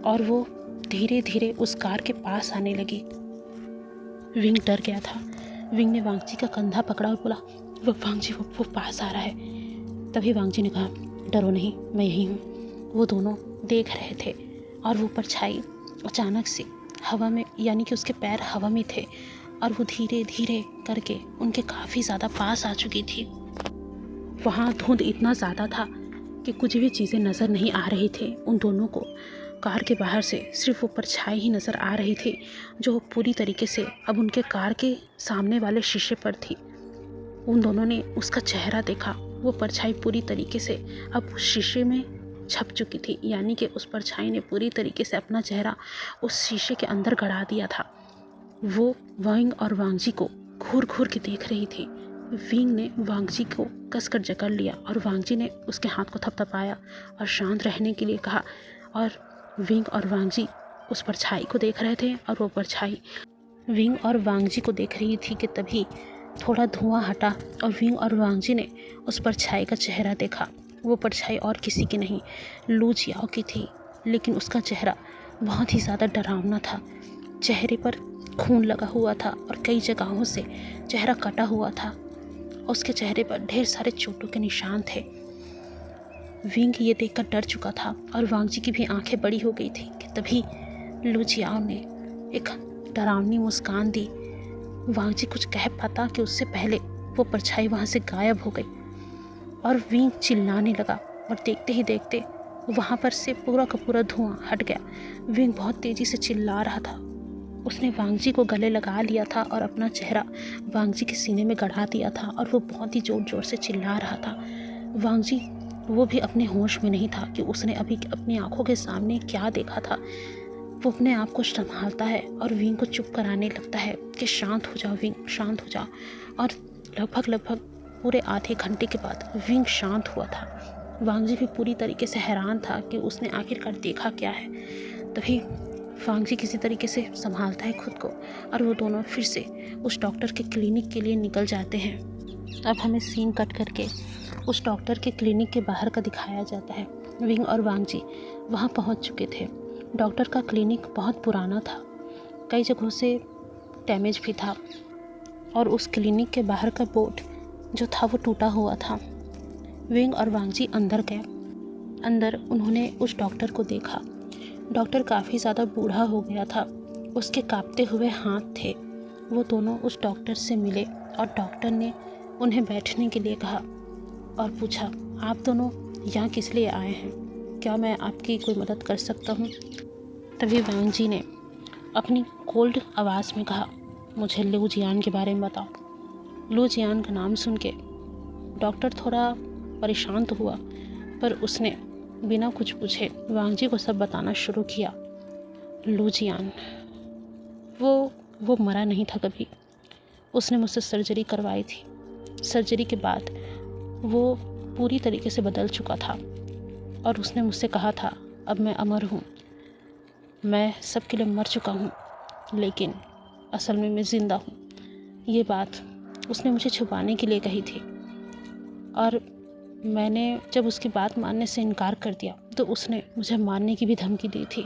और वो धीरे धीरे उस कार के पास आने लगी। विंग डर गया था। विंग ने वांगजी का कंधा पकड़ा और बोला, वो वांगजी वो पास आ रहा है। तभी वांगजी ने कहा, डरो नहीं, मैं यही हूँ। वो दोनों देख रहे थे और वो परछाई अचानक से हवा में, यानी कि उसके पैर हवा में थे और वो धीरे धीरे करके उनके काफ़ी ज़्यादा पास आ चुकी थी। वहाँ धुंध इतना ज़्यादा था कि कुछ भी चीज़ें नज़र नहीं आ रही थी उन दोनों को। कार के बाहर से सिर्फ वो परछाई ही नज़र आ रही थी जो पूरी तरीके से अब उनके कार के सामने वाले शीशे पर थी। उन दोनों ने उसका चेहरा देखा। वो परछाई पूरी तरीके से अब उस शीशे में छप चुकी थी, यानी कि उस परछाई ने पूरी तरीके से अपना चेहरा उस शीशे के अंदर गड़ा दिया था। वो विंग और वांगजी को घूर घूर के देख रही थी। विंग ने वांगजी को कसकर जकड़ लिया और वांगजी ने उसके हाथ को थपथपाया और शांत रहने के लिए कहा। और विंग और वांगजी उस परछाई को देख रहे थे और वो परछाई विंग और वांगजी को देख रही थी कि तभी थोड़ा धुआं हटा और विंग और वांगजी ने उस परछाई का चेहरा देखा। वो परछाई और किसी की नहीं, लू जियाओ की थी, लेकिन उसका चेहरा बहुत ही ज़्यादा डरावना था। चेहरे पर खून लगा हुआ था और कई जगहों से चेहरा कटा हुआ था। उसके चेहरे पर ढेर सारे चोटों के निशान थे। विंग ये देखकर डर चुका था और वांगजी की भी आंखें बड़ी हो गई थी कि तभी लू जियाओ ने एक डरावनी मुस्कान दी। वांगजी कुछ कह पाता कि उससे पहले वो परछाई वहाँ से गायब हो गई और विंग चिल्लाने लगा और देखते ही देखते वहाँ पर से पूरा का पूरा धुआं हट गया। विंग बहुत तेज़ी से चिल्ला रहा था। उसने वांगजी को गले लगा लिया था और अपना चेहरा वांगजी के सीने में गड़ा दिया था और वो बहुत ही ज़ोर ज़ोर से चिल्ला रहा था। वांगजी वो भी अपने होश में नहीं था कि उसने अभी अपनी आंखों के सामने क्या देखा था। वो अपने आप को संभालता है और विंग को चुप कराने लगता है कि शांत हो जाओ विंग, शांत हो जाओ। और लगभग पूरे आधे घंटे के बाद विंग शांत हुआ था। वांगजी भी पूरी तरीके से हैरान था कि उसने आखिरकार देखा क्या है। तभी वांगजी किसी तरीके से संभालता है खुद को और वो दोनों फिर से उस डॉक्टर के क्लिनिक के लिए निकल जाते हैं। अब हमें सीन कट करके उस डॉक्टर के क्लिनिक के बाहर का दिखाया जाता है। विंग और वांगजी वहाँ पहुँच चुके थे। डॉक्टर का क्लिनिक बहुत पुराना था, कई जगहों से डैमेज भी था और उस क्लिनिक के बाहर का बोर्ड जो था वो टूटा हुआ था। विंग और वांगजी अंदर गए। अंदर उन्होंने उस डॉक्टर को देखा। डॉक्टर काफ़ी ज़्यादा बूढ़ा हो गया था, उसके कांपते हुए हाथ थे। वो दोनों उस डॉक्टर से मिले और डॉक्टर ने उन्हें बैठने के लिए कहा और पूछा, आप दोनों यहाँ किस लिए आए हैं? क्या मैं आपकी कोई मदद कर सकता हूँ? तभी वांगजी ने अपनी कोल्ड आवाज़ में कहा, मुझे लू जियान के बारे में बताओ। लू जियान का नाम सुन के डॉक्टर थोड़ा परेशान तो हुआ, पर उसने बिना कुछ पूछे वांगजी को सब बताना शुरू किया। लू जियान वो मरा नहीं था कभी। उसने मुझसे सर्जरी करवाई थी। सर्जरी के बाद वो पूरी तरीके से बदल चुका था और उसने मुझसे कहा था, अब मैं अमर हूँ, मैं सबके लिए मर चुका हूँ, लेकिन असल में मैं ज़िंदा हूँ। ये बात उसने मुझे छुपाने के लिए कही थी और मैंने जब उसकी बात मानने से इनकार कर दिया तो उसने मुझे मारने की भी धमकी दी थी,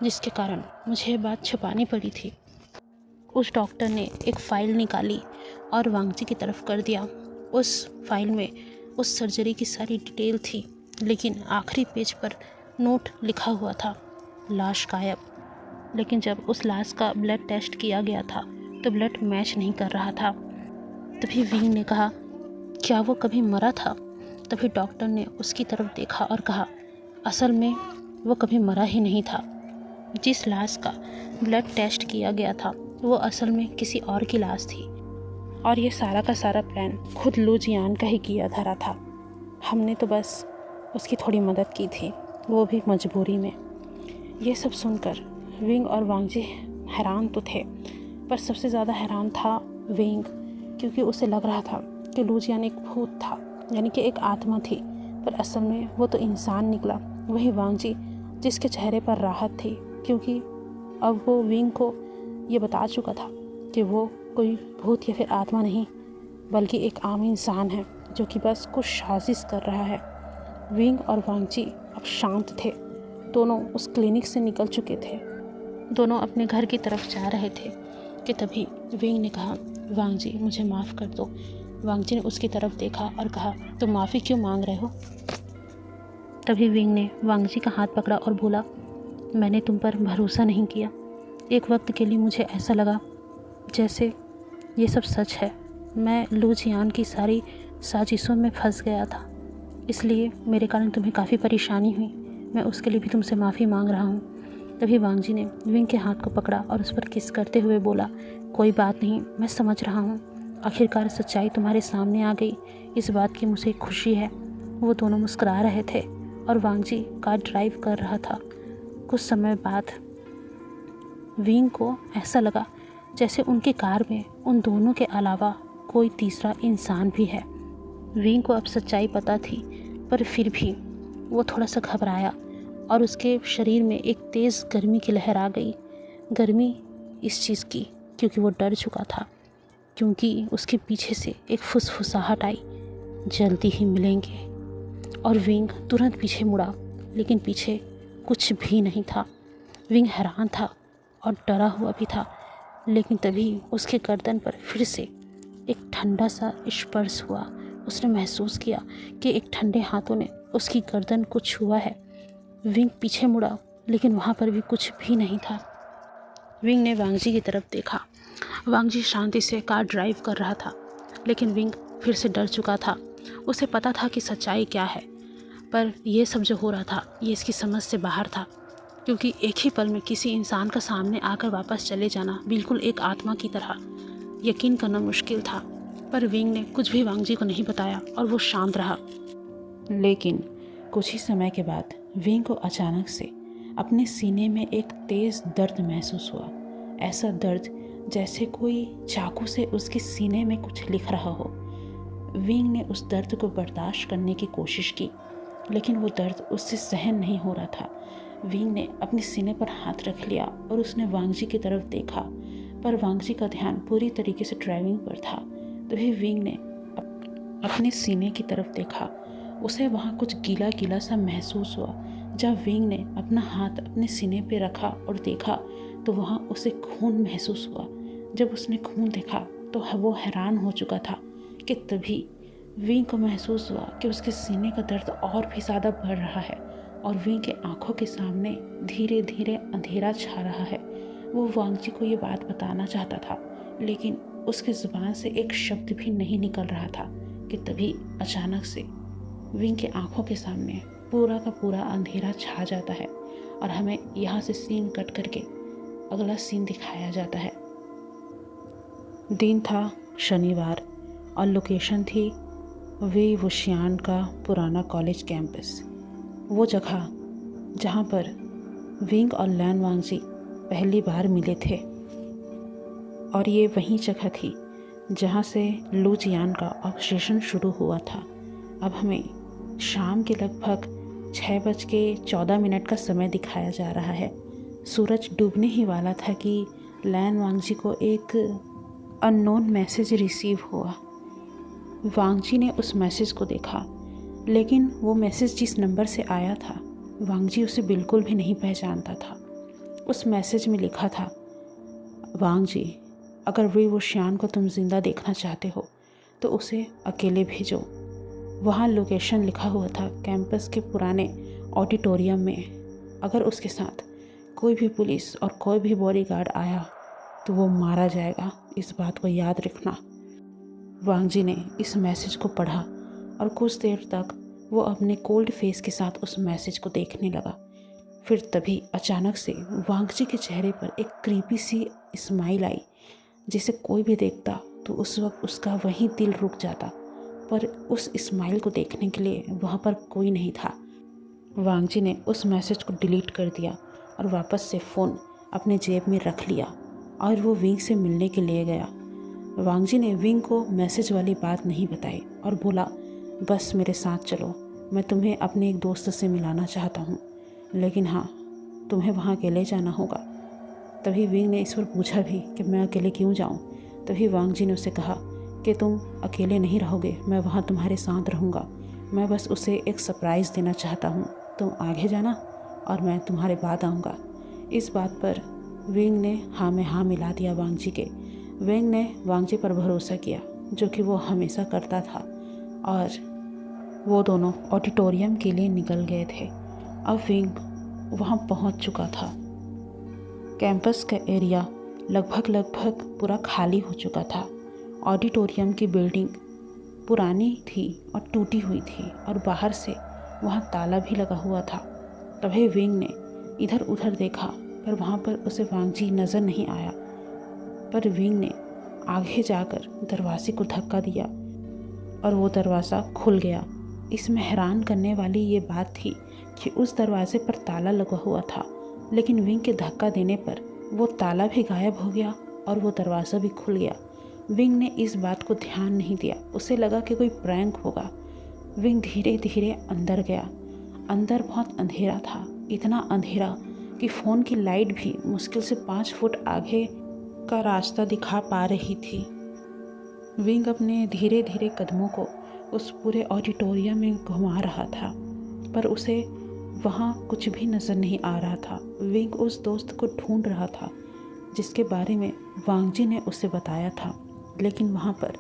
जिसके कारण मुझे ये बात छुपानी पड़ी थी। उस डॉक्टर ने एक फ़ाइल निकाली और वांगजी की तरफ कर दिया। उस फाइल में उस सर्जरी की सारी डिटेल थी, लेकिन आखिरी पेज पर नोट लिखा हुआ था, लाश गायब। लेकिन जब उस लाश का ब्लड टेस्ट किया गया था तो ब्लड मैच नहीं कर रहा था। तभी विंग ने कहा, क्या वो कभी मरा था? तभी डॉक्टर ने उसकी तरफ देखा और कहा, असल में वो कभी मरा ही नहीं था। जिस लाश का ब्लड टेस्ट किया गया था वो असल में किसी और की लाश थी और ये सारा का सारा प्लान खुद लू जियान का ही किया धरा था। हमने तो बस उसकी थोड़ी मदद की थी, वो भी मजबूरी में। ये सब सुनकर विंग और वांगजी हैरान तो थे, पर सबसे ज़्यादा हैरान था विंग, क्योंकि उसे लग रहा था कि लू जियान एक भूत था, यानी कि एक आत्मा थी, पर असल में वो तो इंसान निकला। वही वांगजी जिसके चेहरे पर राहत थी, क्योंकि अब वो विंग को ये बता चुका था कि वो कोई भूत या फिर आत्मा नहीं, बल्कि एक आम इंसान है जो कि बस कुछ साजिश कर रहा है। विंग और वांगजी अब शांत थे। दोनों उस क्लिनिक से निकल चुके थे। दोनों अपने घर की तरफ जा रहे थे कि तभी विंग ने कहा, वांगजी मुझे माफ़ कर दो। वांगजी ने उसकी तरफ देखा और कहा, तुम माफ़ी क्यों मांग रहे हो? तभी विंग ने वांगजी का हाथ पकड़ा और बोला, मैंने तुम पर भरोसा नहीं किया। एक वक्त के लिए मुझे ऐसा लगा जैसे ये सब सच है। मैं लू जियान की सारी साजिशों में फंस गया था, इसलिए मेरे कारण तुम्हें काफ़ी परेशानी हुई। मैं उसके लिए भी तुमसे माफ़ी मांग रहा हूँ। तभी वांगजी ने विंग के हाथ को पकड़ा और उस पर किस करते हुए बोला, कोई बात नहीं, मैं समझ रहा हूँ। आखिरकार सच्चाई तुम्हारे सामने आ गई, इस बात की मुझे खुशी है। वो दोनों मुस्कुरा रहे थे और वांगजी कार ड्राइव कर रहा था। कुछ समय बाद विंग को ऐसा लगा जैसे उनकी कार में उन दोनों के अलावा कोई तीसरा इंसान भी है। विंग को अब सच्चाई पता थी, पर फिर भी वो थोड़ा सा घबराया और उसके शरीर में एक तेज़ गर्मी की लहर आ गई। गर्मी इस चीज़ की क्योंकि वो डर चुका था, क्योंकि उसके पीछे से एक फुसफुसाहट आई, जल्दी ही मिलेंगे। और विंग तुरंत पीछे मुड़ा, लेकिन पीछे कुछ भी नहीं था। विंग हैरान था और डरा हुआ भी था, लेकिन तभी उसके गर्दन पर फिर से एक ठंडा सा स्पर्श हुआ। उसने महसूस किया कि एक ठंडे हाथों ने उसकी गर्दन को छुआ है। विंग पीछे मुड़ा, लेकिन वहाँ पर भी कुछ भी नहीं था। विंग ने वांगजी की तरफ देखा। वांगजी शांति से कार ड्राइव कर रहा था, लेकिन विंग फिर से डर चुका था। उसे पता था कि सच्चाई क्या है, पर यह सब जो हो रहा था ये इसकी समझ से बाहर था, क्योंकि एक ही पल में किसी इंसान का सामने आकर वापस चले जाना बिल्कुल एक आत्मा की तरह यकीन करना मुश्किल था। पर विंग ने कुछ भी वांगजी को नहीं बताया और वो शांत रहा। लेकिन कुछ ही समय के बाद विंग को अचानक से अपने सीने में एक तेज़ दर्द महसूस हुआ। ऐसा दर्द जैसे कोई चाकू से उसके सीने में कुछ लिख रहा हो। विंग ने उस दर्द को बर्दाश्त करने की कोशिश की, लेकिन वो दर्द उससे सहन नहीं हो रहा था। विंग ने अपने सीने पर हाथ रख लिया और उसने वांगजी की तरफ देखा, पर वांगजी का ध्यान पूरी तरीके से ड्राइविंग पर था। तभी विंग ने अपने सीने की तरफ देखा। उसे वहाँ कुछ गीला गीला सा महसूस हुआ। जब विंग ने अपना हाथ अपने सीने पे रखा और देखा तो वहाँ उसे खून महसूस हुआ। जब उसने खून देखा तो वो हैरान हो चुका था कि तभी विंग को महसूस हुआ कि उसके सीने का दर्द और भी ज़्यादा बढ़ रहा है और विंग के आंखों के सामने धीरे धीरे अंधेरा छा रहा है। वो वांगजी को ये बात बताना चाहता था, लेकिन उसके ज़ुबान से एक शब्द भी नहीं निकल रहा था कि तभी अचानक से विंग के आंखों के सामने पूरा का पूरा अंधेरा छा जाता है और हमें यहाँ से सीन कट करके अगला सीन दिखाया जाता है। दिन था शनिवार और लोकेशन थी वे वुशियान का पुराना कॉलेज कैंपस। वो जगह जहाँ पर विंग और लैन वांगजी पहली बार मिले थे, और ये वही जगह थी जहाँ से लू जियान का ऑब्सेशन शुरू हुआ था। अब हमें शाम के लगभग 6:14 का समय दिखाया जा रहा है। सूरज डूबने ही वाला था कि लैन वांगजी को एक अननोन मैसेज रिसीव हुआ। वांगजी ने उस मैसेज को देखा, लेकिन वो मैसेज जिस नंबर से आया था वांगजी उसे बिल्कुल भी नहीं पहचानता था। उस मैसेज में लिखा था, वांगजी, अगर वे वुशियान को तुम जिंदा देखना चाहते हो तो उसे अकेले भेजो। वहाँ लोकेशन लिखा हुआ था कैंपस के पुराने ऑडिटोरियम में। अगर उसके साथ कोई भी पुलिस और कोई भी बॉडीगार्ड आया तो वो मारा जाएगा, इस बात को याद रखना। वांगजी ने इस मैसेज को पढ़ा और कुछ देर तक वो अपने कोल्ड फेस के साथ उस मैसेज को देखने लगा। फिर तभी अचानक से वांगजी के चेहरे पर एक क्रीपी सी स्माइल आई, जिसे कोई भी देखता तो उस वक्त उसका वहीं दिल रुक जाता, पर उस स्माइल को देखने के लिए वहाँ पर कोई नहीं था। वांगजी ने उस मैसेज को डिलीट कर दिया और वापस से फ़ोन अपने जेब में रख लिया और वो विंग से मिलने के लिए गया। वांगजी ने विंग को मैसेज वाली बात नहीं बताई और बोला, बस मेरे साथ चलो, मैं तुम्हें अपने एक दोस्त से मिलाना चाहता हूँ, लेकिन हाँ, तुम्हें वहाँ अकेले जाना होगा। तभी विंग ने इस पर पूछा भी कि मैं अकेले क्यों जाऊँ। तभी वांगजी ने उसे कहा कि तुम अकेले नहीं रहोगे, मैं वहाँ तुम्हारे साथ रहूँगा। मैं बस उसे एक सरप्राइज़ देना चाहता हूँ, तुम आगे जाना और मैं तुम्हारे बाद आऊँगा। इस बात पर विंग ने हाँ में हाँ मिला दिया वांगजी के। विंग ने वांगजी पर भरोसा किया, जो कि वो हमेशा करता था, और वो दोनों ऑडिटोरियम के लिए निकल गए थे। अब विंग वहाँ पहुँच चुका था। कैंपस का एरिया लगभग पूरा खाली हो चुका था। ऑडिटोरियम की बिल्डिंग पुरानी थी और टूटी हुई थी और बाहर से वहाँ ताला भी लगा हुआ था। तभी विंग ने इधर उधर देखा, पर वहाँ पर उसे वांगजी नज़र नहीं आया। पर विंग ने आगे जाकर दरवाजे को धक्का दिया और वो दरवाज़ा खुल गया। इसमें हैरान करने वाली ये बात थी कि उस दरवाजे पर ताला लगा हुआ था, लेकिन विंग के धक्का देने पर वो ताला भी गायब हो गया और वो दरवाज़ा भी खुल गया। विंग ने इस बात को ध्यान नहीं दिया, उसे लगा कि कोई प्रैंक होगा। विंग धीरे धीरे अंदर गया। अंदर बहुत अंधेरा था, इतना अंधेरा कि फ़ोन की लाइट भी मुश्किल से 5 फुट आगे का रास्ता दिखा पा रही थी। विंग अपने धीरे धीरे कदमों को उस पूरे ऑडिटोरियम में घुमा रहा था, पर उसे वहाँ कुछ भी नज़र नहीं आ रहा था। विंग उस दोस्त को ढूंढ रहा था जिसके बारे में वांगजी ने उसे बताया था, लेकिन वहाँ पर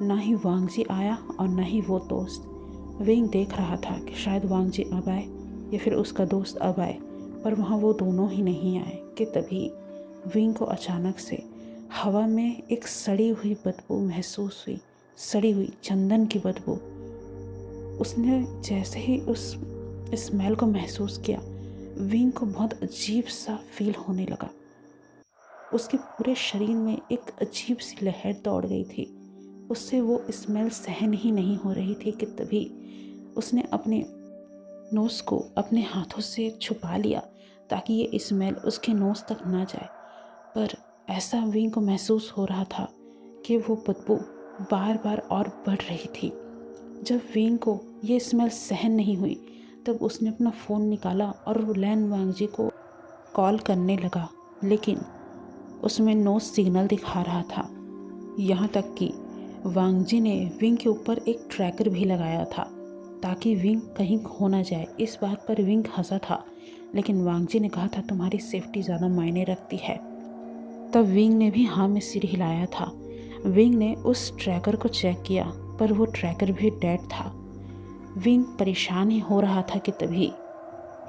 ना ही वांगजी आया और ना ही वो दोस्त। विंग देख रहा था कि शायद वांगजी अब आए या फिर उसका दोस्त अब आए, पर वहाँ वो दोनों ही नहीं आए कि तभी विंग को अचानक से हवा में एक सड़ी हुई बदबू महसूस हुई, सड़ी हुई चंदन की बदबू। उसने जैसे ही उस स्मेल को महसूस किया, विंग को बहुत अजीब सा फील होने लगा। उसके पूरे शरीर में एक अजीब सी लहर दौड़ गई थी। उससे वो स्मेल सहन ही नहीं हो रही थी कि तभी उसने अपने नोज़ को अपने हाथों से छुपा लिया ताकि ये स्मेल उसके नोज़ तक ना जाए। पर ऐसा विंग को महसूस हो रहा था कि वो बदबू बार बार और बढ़ रही थी। जब विंग को ये स्मेल सहन नहीं हुई तब उसने अपना फ़ोन निकाला और लैन वांगजी को कॉल करने लगा, लेकिन उसमें नो सिग्नल दिखा रहा था। यहाँ तक कि वांगजी ने विंग के ऊपर एक ट्रैकर भी लगाया था ताकि विंग कहीं खो ना जाए। इस बात पर विंग हंसा था, लेकिन वांगजी ने कहा था तुम्हारी सेफ्टी ज़्यादा मायने रखती है। तब विंग ने भी हाँ में सिर हिलाया था। विंग ने उस ट्रैकर को चेक किया पर वो ट्रैकर भी डेड था। विंग परेशान ही हो रहा था कि तभी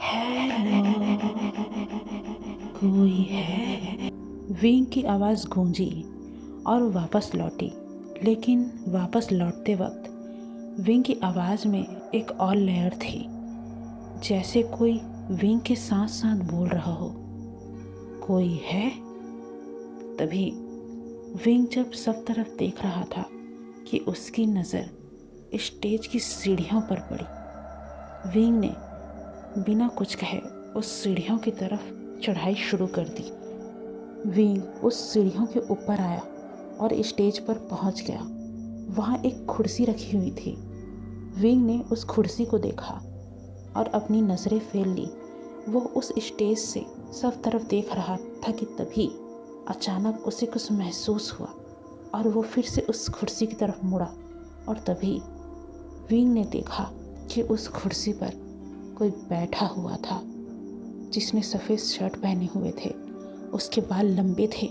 हेलो, कोई है? विंग की आवाज़ गूंजी और वापस लौटी, लेकिन वापस लौटते वक्त विंग की आवाज़ में एक और लेयर थी, जैसे कोई विंग के साथ साथ बोल रहा हो, कोई है? तभी विंग जब सब तरफ देख रहा था कि उसकी नज़र स्टेज की सीढ़ियों पर पड़ी। विंग ने बिना कुछ कहे उस सीढ़ियों की तरफ चढ़ाई शुरू कर दी। विंग उस सीढ़ियों के ऊपर आया और स्टेज पर पहुंच गया। वहाँ एक कुर्सी रखी हुई थी। विंग ने उस कुर्सी को देखा और अपनी नज़रें फेर ली। वो उस स्टेज से सब तरफ देख रहा था कि तभी अचानक उसे कुछ महसूस हुआ और वो फिर से उस कुर्सी की तरफ मुड़ा और तभी विंग ने देखा कि उस कुर्सी पर कोई बैठा हुआ था जिसने सफ़ेद शर्ट पहने हुए थे। उसके बाल लंबे थे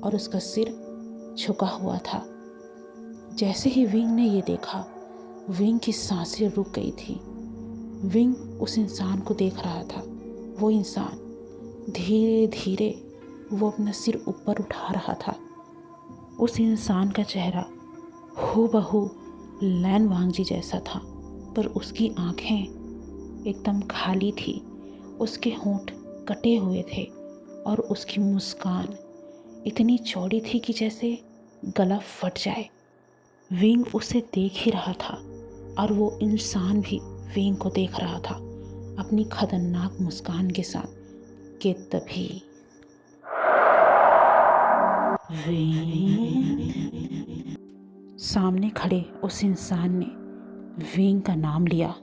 और उसका सिर झुका हुआ था। जैसे ही विंग ने ये देखा, विंग की सांसें रुक गई थी। विंग उस इंसान को देख रहा था। वो इंसान धीरे धीरे वो अपना सिर ऊपर उठा रहा था। उस इंसान का चेहरा हूबहू लैन वांगजी जैसा था, पर उसकी आँखें एकदम खाली थी। उसके होंठ कटे हुए थे और उसकी मुस्कान इतनी चौड़ी थी कि जैसे गला फट जाए। विंग उसे देख ही रहा था और वो इंसान भी विंग को देख रहा था अपनी खतरनाक मुस्कान के साथ कि तभी विंग, सामने खड़े उस इंसान ने विंग का नाम लिया।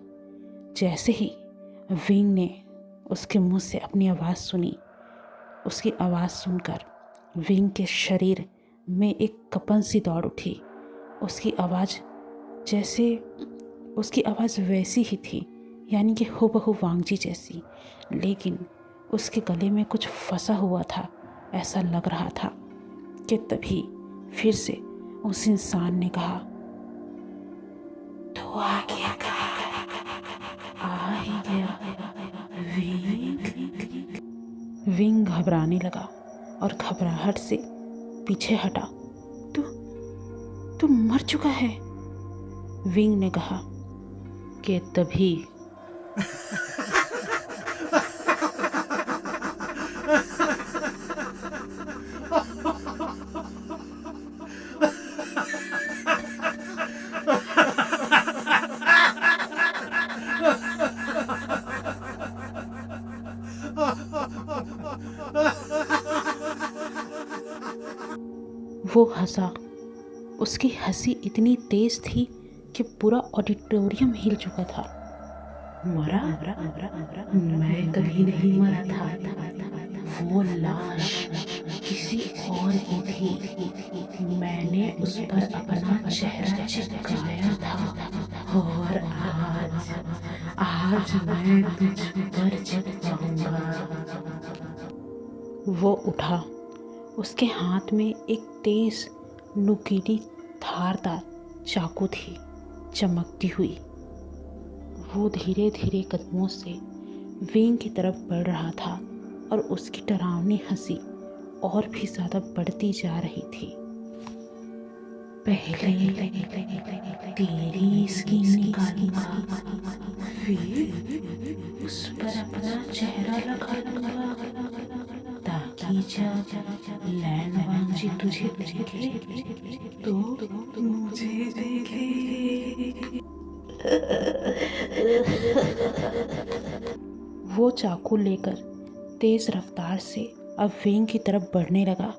जैसे ही विंग ने उसके मुंह से अपनी आवाज़ सुनी, उसकी आवाज़ सुनकर विंग के शरीर में एक कंपन सी दौड़ उठी। उसकी आवाज़ वैसी ही थी, यानी कि हूबहू वांगजी जैसी, लेकिन उसके गले में कुछ फंसा हुआ था, ऐसा लग रहा था। कि तभी फिर से उस इंसान ने कहा, तो आ गया, आ ही गया विंग। विंग घबराने लगा और घबराहट से पीछे हटा। तू मर चुका है, विंग ने कहा। कि तभी वो हंसा। उसकी हंसी इतनी तेज थी कि पूरा ऑडिटोरियम हिल चुका था। मरा? मैं कभी नहीं मरा था। वो लाश किसी और की थी। मैंने उस पर अपना चेहरा चिपकाया था और आज मैं तुझ पर चिपकाऊंगा। वो उठा। उसके हाथ में एक तेज नुकीली धारदार चाकू थी, चमकती हुई। वो धीरे धीरे कदमों से विंग की तरफ बढ़ रहा था और उसकी डरावनी हंसी और भी ज़्यादा बढ़ती जा रही थी। पहले तेरी स्किन निकालूंगा, फिर उस पर अपना चेहरा लगाऊंगा, ताकि जब लैंड वांजी तुझे देखे तो मुझे देखे। वो चाकू लेकर तेज रफ्तार से अब विंग की तरफ बढ़ने लगा।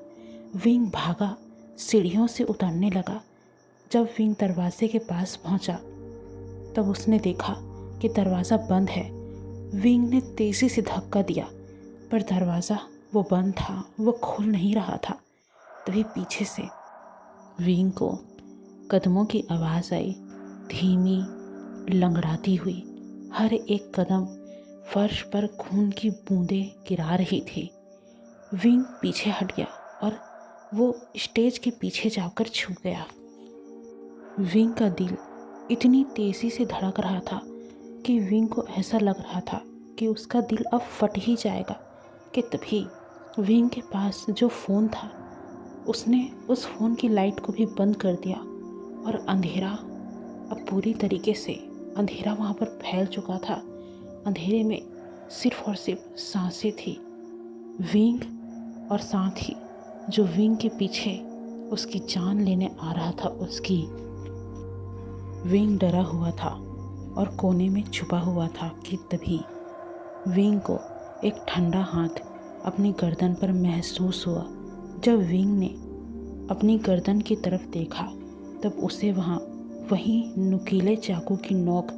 विंग भागा, सीढ़ियों से उतरने लगा। जब विंग दरवाजे के पास पहुंचा तब उसने देखा कि दरवाज़ा बंद है। विंग ने तेज़ी से धक्का दिया, पर दरवाज़ा वो बंद था, वो खुल नहीं रहा था। तभी पीछे से विंग को कदमों की आवाज़ आई, धीमी, लंगड़ाती हुई। हर एक कदम फर्श पर खून की बूंदें गिरा रही थी। विंग पीछे हट गया और वो स्टेज के पीछे जाकर छुप गया। विंग का दिल इतनी तेज़ी से धड़क रहा था कि विंग को ऐसा लग रहा था कि उसका दिल अब फट ही जाएगा। कि तभी विंग के पास जो फ़ोन था, उसने उस फ़ोन की लाइट को भी बंद कर दिया और अंधेरा, अब पूरी तरीके से अंधेरा वहाँ पर फैल चुका था। अंधेरे में सिर्फ और सिर्फ सांसें थी। विंग और साथ ही जो विंग के पीछे उसकी जान लेने आ रहा था उसकी। विंग डरा हुआ था और कोने में छुपा हुआ था कि तभी विंग को एक ठंडा हाथ अपनी गर्दन पर महसूस हुआ। जब विंग ने अपनी गर्दन की तरफ देखा तब उसे वहाँ वही नुकीले चाकू की नोक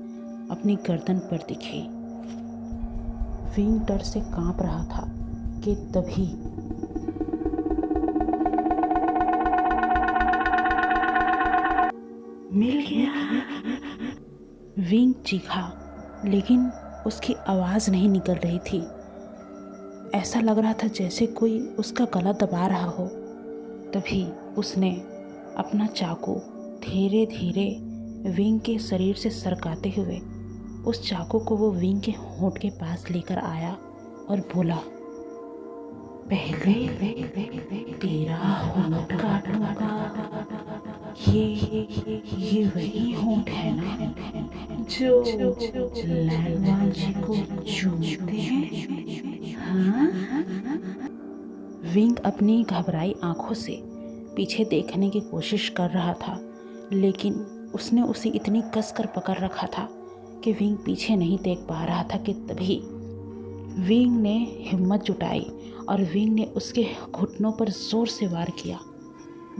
अपनी गर्दन पर दिखी। विंग डर से कांप रहा था कि तभी मिल गया। विंग चीखा, लेकिन उसकी आवाज़ नहीं निकल रही थी। ऐसा लग रहा था जैसे कोई उसका गला दबा रहा हो। तभी उसने अपना चाकू धीरे धीरे विंग के शरीर से सरकाते हुए उस चाकू को वो विंग के होंठ के पास लेकर आया और बोला, पहले तेरा होंठ काटूंगा। ये वही होंठ है ना जो लैंड वांजी को चूमते हैं? हाँ? विंग अपनी घबराई आंखों से पीछे देखने की कोशिश कर रहा था, लेकिन उसने उसे इतनी कसकर पकड़ रखा था कि विंग पीछे नहीं देख पा रहा था। कि तभी विंग ने हिम्मत जुटाई और विंग ने उसके घुटनों पर जोर से वार किया,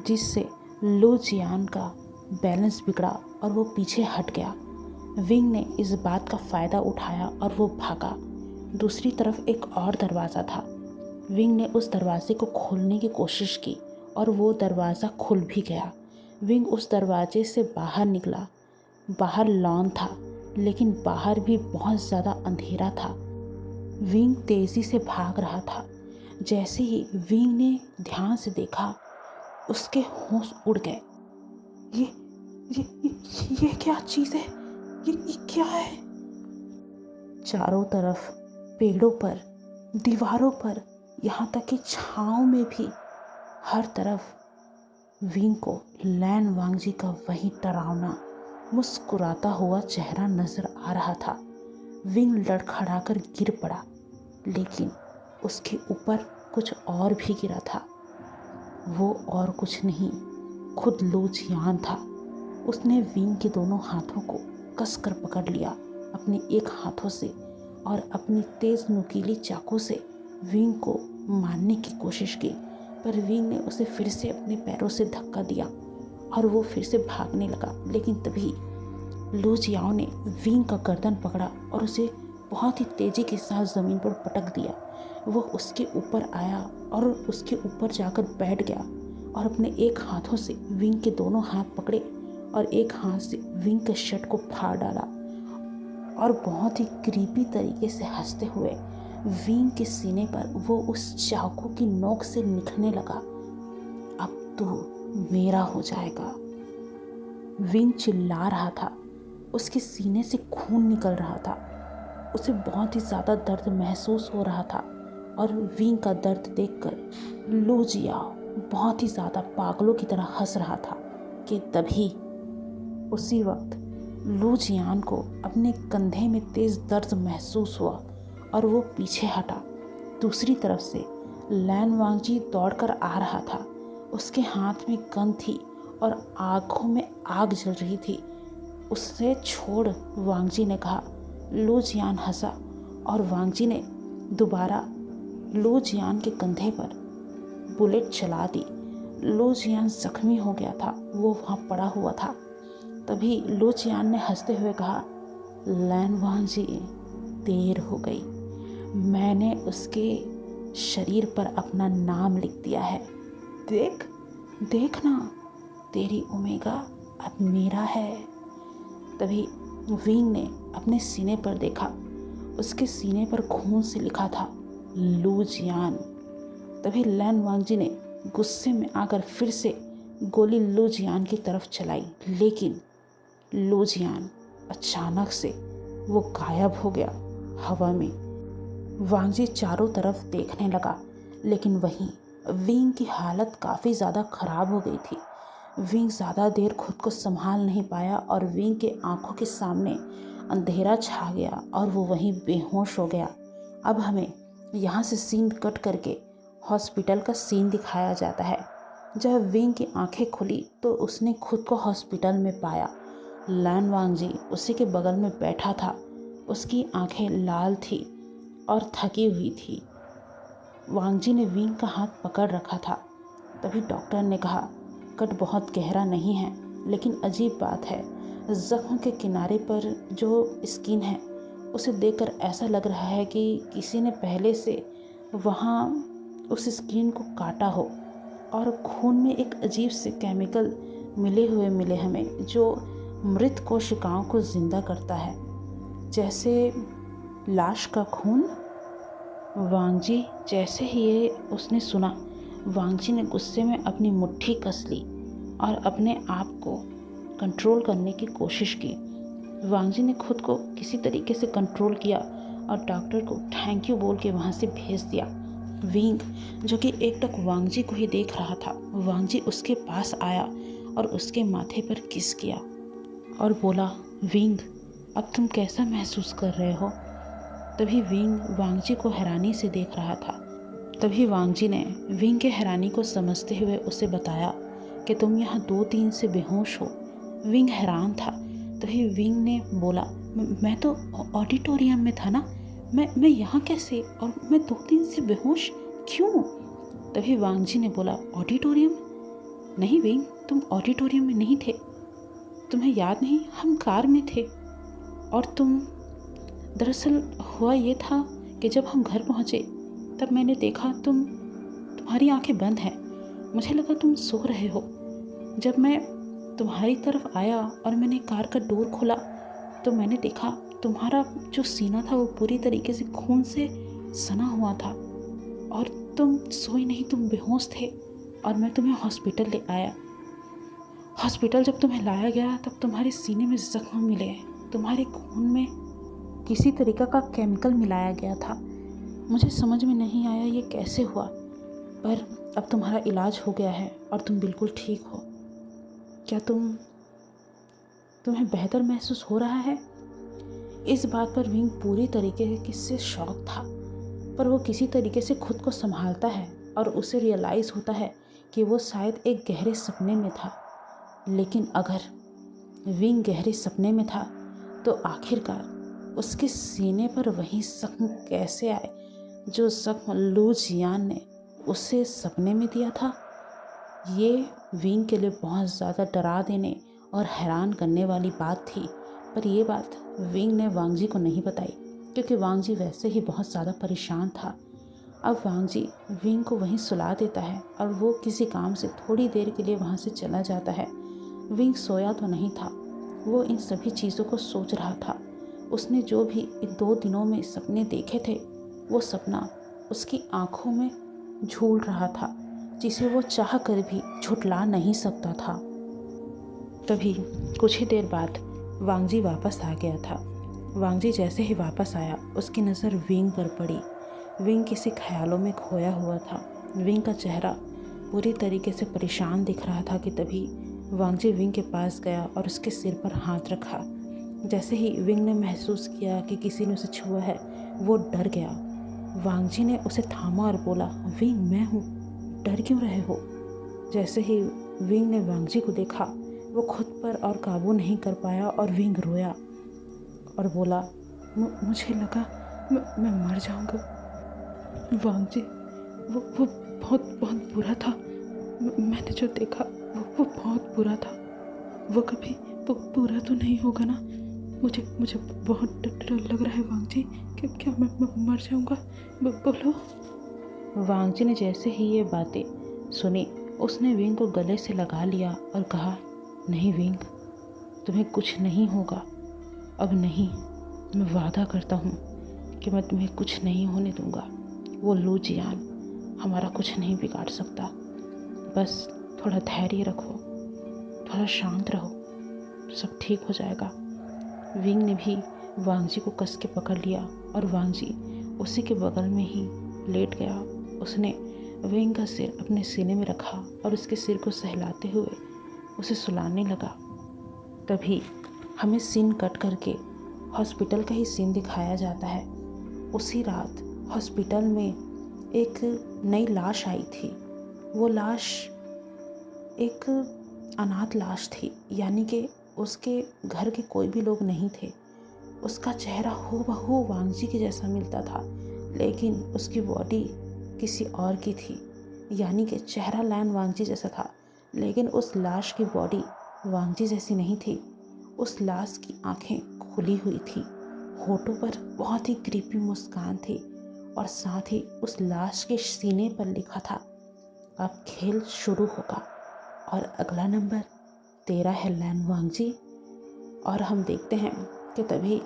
जिससे लू जियान का बैलेंस बिगड़ा और वो पीछे हट गया। विंग ने इस बात का फ़ायदा उठाया और वो भागा। दूसरी तरफ एक और दरवाज़ा था। विंग ने उस दरवाजे को खोलने की कोशिश की और वो दरवाज़ा खुल भी गया। विंग उस दरवाजे से बाहर निकला। बाहर लॉन था, लेकिन बाहर भी बहुत ज़्यादा अंधेरा था। विंग तेज़ी से भाग रहा था। जैसे ही विंग ने ध्यान से देखा, उसके होश उड़ गए। ये क्या चीज़ है? ये क्या है? चारों तरफ पेड़ों पर, दीवारों पर, यहाँ तक कि छाँव में भी हर तरफ विंग को लैन वांगजी का वही डरावना, मुस्कुराता हुआ चेहरा नजर आ रहा था। विंग लड़खड़ाकर गिर पड़ा, लेकिन उसके ऊपर कुछ और भी गिरा था। वो और कुछ नहीं, खुद लू जियान था। उसने विंग के दोनों हाथों को कसकर पकड़ लिया अपने एक हाथों से और अपनी तेज़ नुकीली चाकू से विंग को मारने की कोशिश की, पर विंग ने उसे फिर से अपने पैरों से धक्का दिया और वो फिर से भागने लगा। लेकिन तभी लू जियाओ ने विंग का गर्दन पकड़ा और उसे बहुत ही तेज़ी के साथ ज़मीन पर पटक दिया। वो उसके ऊपर आया और उसके ऊपर जाकर बैठ गया और अपने एक हाथों से विंग के दोनों हाथ पकड़े और एक हाथ से विंग के शर्ट को फाड़ डाला और बहुत ही क्रीपी तरीके से हंसते हुए विंग के सीने पर वो उस चाकू की नोक से निकलने लगा। अब तू मेरा हो जाएगा। विंग चिल्ला रहा था, उसके सीने से खून निकल रहा था। उसे बहुत ही ज़्यादा दर्द महसूस हो रहा था और विंग का दर्द देखकर लू जियाओ बहुत ही ज़्यादा पागलों की तरह हंस रहा था। कि तभी उसी वक्त लू जियान को अपने कंधे में तेज़ दर्द महसूस हुआ और वो पीछे हटा। दूसरी तरफ से लैन वांगजी दौड़कर आ रहा था। उसके हाथ में गन थी और आँखों में आग जल रही थी। उससे छोड़, वांगजी ने कहा। लू जियान हंसा और वांगजी ने दोबारा लू जियान के कंधे पर बुलेट चला दी। लू जियान जख्मी हो गया था, वो वहाँ पड़ा हुआ था। तभी लू जियान ने हंसते हुए कहा, लैन वांगजी, देर हो गई। मैंने उसके शरीर पर अपना नाम लिख दिया है। देखना, तेरी ओमेगा अब मेरा है। तभी विंग ने अपने सीने पर देखा। उसके सीने पर खून से लिखा था, लू जियान। तभी लैन वांगजी ने गुस्से में आकर फिर से गोली लू जियान की तरफ चलाई, लेकिन लू जियान अचानक से वो गायब हो गया हवा में। वांगजी चारों तरफ देखने लगा, लेकिन वहीं विंग की हालत काफ़ी ज़्यादा ख़राब हो गई थी। विंग ज़्यादा देर खुद को संभाल नहीं पाया और विंग के आंखों के सामने अंधेरा छा गया और वो वहीं बेहोश हो गया। अब हमें यहाँ से सीन कट करके हॉस्पिटल का सीन दिखाया जाता है। जब विंग की आंखें खुली तो उसने खुद को हॉस्पिटल में पाया। लैन वांगजी उसी के बगल में बैठा था। उसकी आंखें लाल थी और थकी हुई थी। वांगजी ने विंग का हाथ पकड़ रखा था। तभी डॉक्टर ने कहा, कट बहुत गहरा नहीं है, लेकिन अजीब बात है, जख्म के किनारे पर जो स्किन है उसे देखकर ऐसा लग रहा है कि किसी ने पहले से वहाँ उस स्किन को काटा हो और खून में एक अजीब से केमिकल मिले हमें, जो मृत कोशिकाओं को ज़िंदा करता है, जैसे लाश का खून। वांगजी जैसे ही ये उसने सुना, वांगजी ने गुस्से में अपनी मुट्ठी कस ली और अपने आप को कंट्रोल करने की कोशिश की। वांगजी ने खुद को किसी तरीके से कंट्रोल किया और डॉक्टर को थैंक यू बोल के वहाँ से भेज दिया। विंग, जो कि एकटक वांगजी को ही देख रहा था, वांगजी उसके पास आया और उसके माथे पर किस किया और बोला, विंग, अब तुम कैसा महसूस कर रहे हो? तभी विंग वांगजी को हैरानी से देख रहा था। तभी वांगजी ने विंग के हैरानी को समझते हुए उसे बताया कि तुम यहाँ 2 दिन से बेहोश हो। विंग हैरान था। तभी विंग ने बोला, मैं तो ऑडिटोरियम में था ना, मैं यहाँ कैसे, और मैं 2 दिन से बेहोश क्यों? तभी वांगजी ने बोला, ऑडिटोरियम? नहीं विंग, तुम ऑडिटोरियम में नहीं थे। तुम्हें याद नहीं, हम कार में थे। और तुम, दरअसल हुआ ये था कि जब हम घर पहुँचे तब मैंने देखा तुम्हारी आंखें बंद हैं। मुझे लगा तुम सो रहे हो। जब मैं तुम्हारी तरफ आया और मैंने कार का डोर खोला तो मैंने देखा तुम्हारा जो सीना था वो पूरी तरीके से खून से सना हुआ था और तुम सोए नहीं, तुम बेहोश थे और मैं तुम्हें हॉस्पिटल ले आया। हॉस्पिटल जब तुम्हें लाया गया तब तुम्हारे सीने में जख्म मिले, तुम्हारे खून में किसी तरीका का केमिकल मिलाया गया था। मुझे समझ में नहीं आया ये कैसे हुआ, पर अब तुम्हारा इलाज हो गया है और तुम बिल्कुल ठीक हो। क्या तुम्हें बेहतर महसूस हो रहा है? इस बात पर विंग पूरी तरीके से शॉक था, पर वो किसी तरीके से खुद को संभालता है और उसे रियलाइज़ होता है कि वो शायद एक गहरे सपने में था। लेकिन अगर विंग गहरे सपने में था तो आखिरकार उसके सीने पर वही जख्म कैसे आए जो जख्म लू जियान ने उसे सपने में दिया था? ये विंग के लिए बहुत ज़्यादा डरा देने और हैरान करने वाली बात थी, पर यह बात विंग ने वांगजी को नहीं बताई क्योंकि वांगजी वैसे ही बहुत ज़्यादा परेशान था। अब वांगजी विंग को वहीं सुला देता है और वो किसी काम से थोड़ी देर के लिए वहाँ से चला जाता है। विंग सोया तो नहीं था, वो इन सभी चीज़ों को सोच रहा था। उसने जो भी इन 2 दिनों में सपने देखे थे वो सपना उसकी आंखों में झूल रहा था, जिसे वो चाह कर भी झुठला नहीं सकता था। तभी कुछ ही देर बाद वांगजी वापस आ गया था। वांगजी जैसे ही वापस आया उसकी नज़र विंग पर पड़ी। विंग किसी ख्यालों में खोया हुआ था। विंग का चेहरा पूरी तरीके से परेशान दिख रहा था कि तभी वांगजी विंग के पास गया और उसके सिर पर हाथ रखा। जैसे ही विंग ने महसूस किया कि किसी ने उसे छुआ है, वो डर गया। वांगजी ने उसे थामा और बोला, विंग मैं हूँ, डर क्यों रहे हो? जैसे ही विंग ने वांगजी को देखा, वो खुद पर और काबू नहीं कर पाया और विंग रोया और बोला, मुझे लगा मैं मर जाऊंगा। वांगजी, वो बहुत बहुत बुरा था। मैंने जो देखा वो बहुत बुरा था। वो कभी वो पूरा तो नहीं होगा ना? मुझे बहुत डर लग रहा है वांगजी। क्या मैं मर जाऊंगा? बोलो। वांगजी ने जैसे ही ये बातें सुनी, उसने विंग को गले से लगा लिया और कहा, नहीं विंग, तुम्हें कुछ नहीं होगा। अब नहीं, मैं वादा करता हूँ कि मैं तुम्हें कुछ नहीं होने दूंगा। वो लू जियान हमारा कुछ नहीं बिगाड़ सकता। बस थोड़ा धैर्य रखो, थोड़ा शांत रहो, सब ठीक हो जाएगा। विंग ने भी वांगजी को कस के पकड़ लिया और वांगजी उसी के बगल में ही लेट गया। उसने विंग का सिर अपने सीने में रखा और उसके सिर को सहलाते हुए उसे सुलाने लगा। तभी हमें सीन कट करके हॉस्पिटल का ही सीन दिखाया जाता है। उसी रात हॉस्पिटल में एक नई लाश आई थी। वो लाश एक अनाथ लाश थी, यानी कि उसके घर के कोई भी लोग नहीं थे। उसका चेहरा हूबहू वांगजी के जैसा मिलता था, लेकिन उसकी बॉडी किसी और की थी। यानी कि चेहरा लाइन वांगजी जैसा था, लेकिन उस लाश की बॉडी वांगजी जैसी नहीं थी। उस लाश की आंखें खुली हुई थी, होठों पर बहुत ही क्रीपी मुस्कान थी और साथ ही उस लाश के सीने पर लिखा था, अब खेल शुरू होगा। और अगला नंबर 13 है लैन वांगजी। और हम देखते हैं कि तभी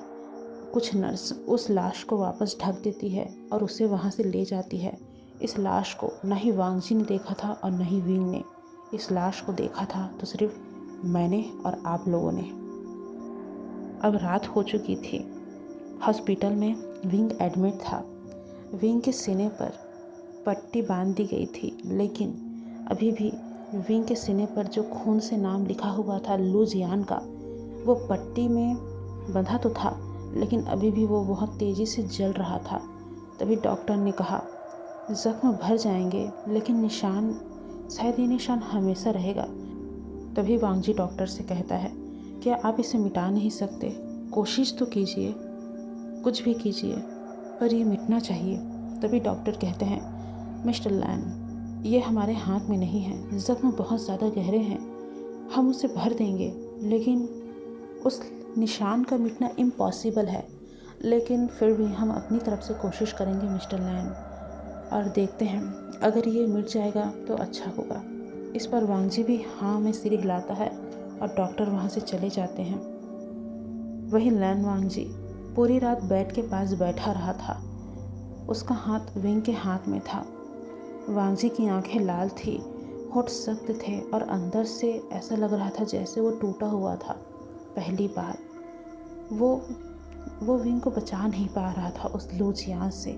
कुछ नर्स उस लाश को वापस ढक देती है और उसे वहाँ से ले जाती है। इस लाश को न ही वांगजी ने देखा था और न ही विंग ने। इस लाश को देखा था तो सिर्फ मैंने और आप लोगों ने। अब रात हो चुकी थी। हॉस्पिटल में विंग एडमिट था। विंग के सीने पर पट्टी बांध दी गई थी, लेकिन अभी भी विंग के सीने पर जो खून से नाम लिखा हुआ था लू जियान का, वो पट्टी में बंधा तो था, लेकिन अभी भी वो बहुत तेज़ी से जल रहा था। तभी डॉक्टर ने कहा, ज़ख्म भर जाएंगे, लेकिन निशान, शायद ये निशान हमेशा रहेगा। तभी वांगजी डॉक्टर से कहता है, क्या आप इसे मिटा नहीं सकते? कोशिश तो कीजिए, कुछ भी कीजिए, पर ये मिटना चाहिए। तभी डॉक्टर कहते हैं, मिस्टर लैन, ये हमारे हाथ में नहीं है। ज़ख्म बहुत ज़्यादा गहरे हैं, हम उसे भर देंगे, लेकिन उस निशान का मिटना इम्पॉसिबल है। लेकिन फिर भी हम अपनी तरफ से कोशिश करेंगे मिस्टर लैन, और देखते हैं अगर ये मिट जाएगा तो अच्छा होगा। इस पर वांगजी भी हाँ में सिर हिलाता है और डॉक्टर वहाँ से चले जाते हैं। वही लैन वांगजी पूरी रात बेड के पास बैठा रहा था। उसका हाथ विंग के हाथ में था। वांगजी की आंखें लाल थी, होठ सख्त थे और अंदर से ऐसा लग रहा था जैसे वो टूटा हुआ था। पहली बार वो विंग को बचा नहीं पा रहा था उस लू जियान से,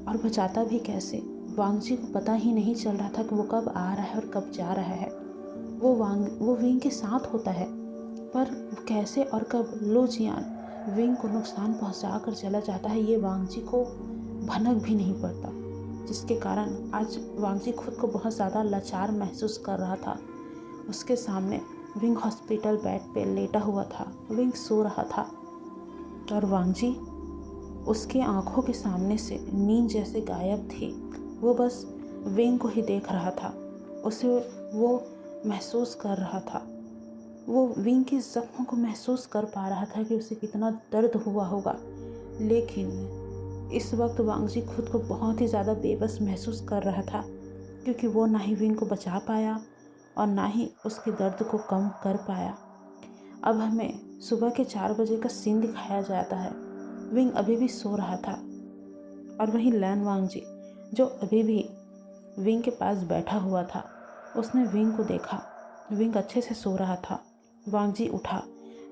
और बचाता भी कैसे? वांगजी को पता ही नहीं चल रहा था कि वो कब आ रहा है और कब जा रहा है। वो विंग के साथ होता है, पर कैसे और कब लू जियान विंग को नुकसान पहुंचा कर चला जाता है, ये वांगजी को भनक भी नहीं पड़ता, जिसके कारण आज वांगजी खुद को बहुत ज़्यादा लाचार महसूस कर रहा था। उसके सामने विंग हॉस्पिटल बेड पे लेटा हुआ था। विंग सो रहा था और वांगजी उसकी आंखों के सामने से नींद जैसे गायब थी। वो बस विंग को ही देख रहा था, उसे वो महसूस कर रहा था। वो विंग के ज़ख्मों को महसूस कर पा रहा था कि उसे कितना दर्द हुआ होगा, लेकिन इस वक्त वांगजी खुद को बहुत ही ज़्यादा बेबस महसूस कर रहा था, क्योंकि वो ना ही विंग को बचा पाया और ना ही उसके दर्द को कम कर पाया। अब हमें सुबह के 4 बजे का सीन दिखाया जाता है। विंग अभी भी सो रहा था और वहीं लैन वांगजी जो अभी भी विंग के पास बैठा हुआ था, उसने विंग को देखा। विंग अच्छे से सो रहा था। वांगजी उठा,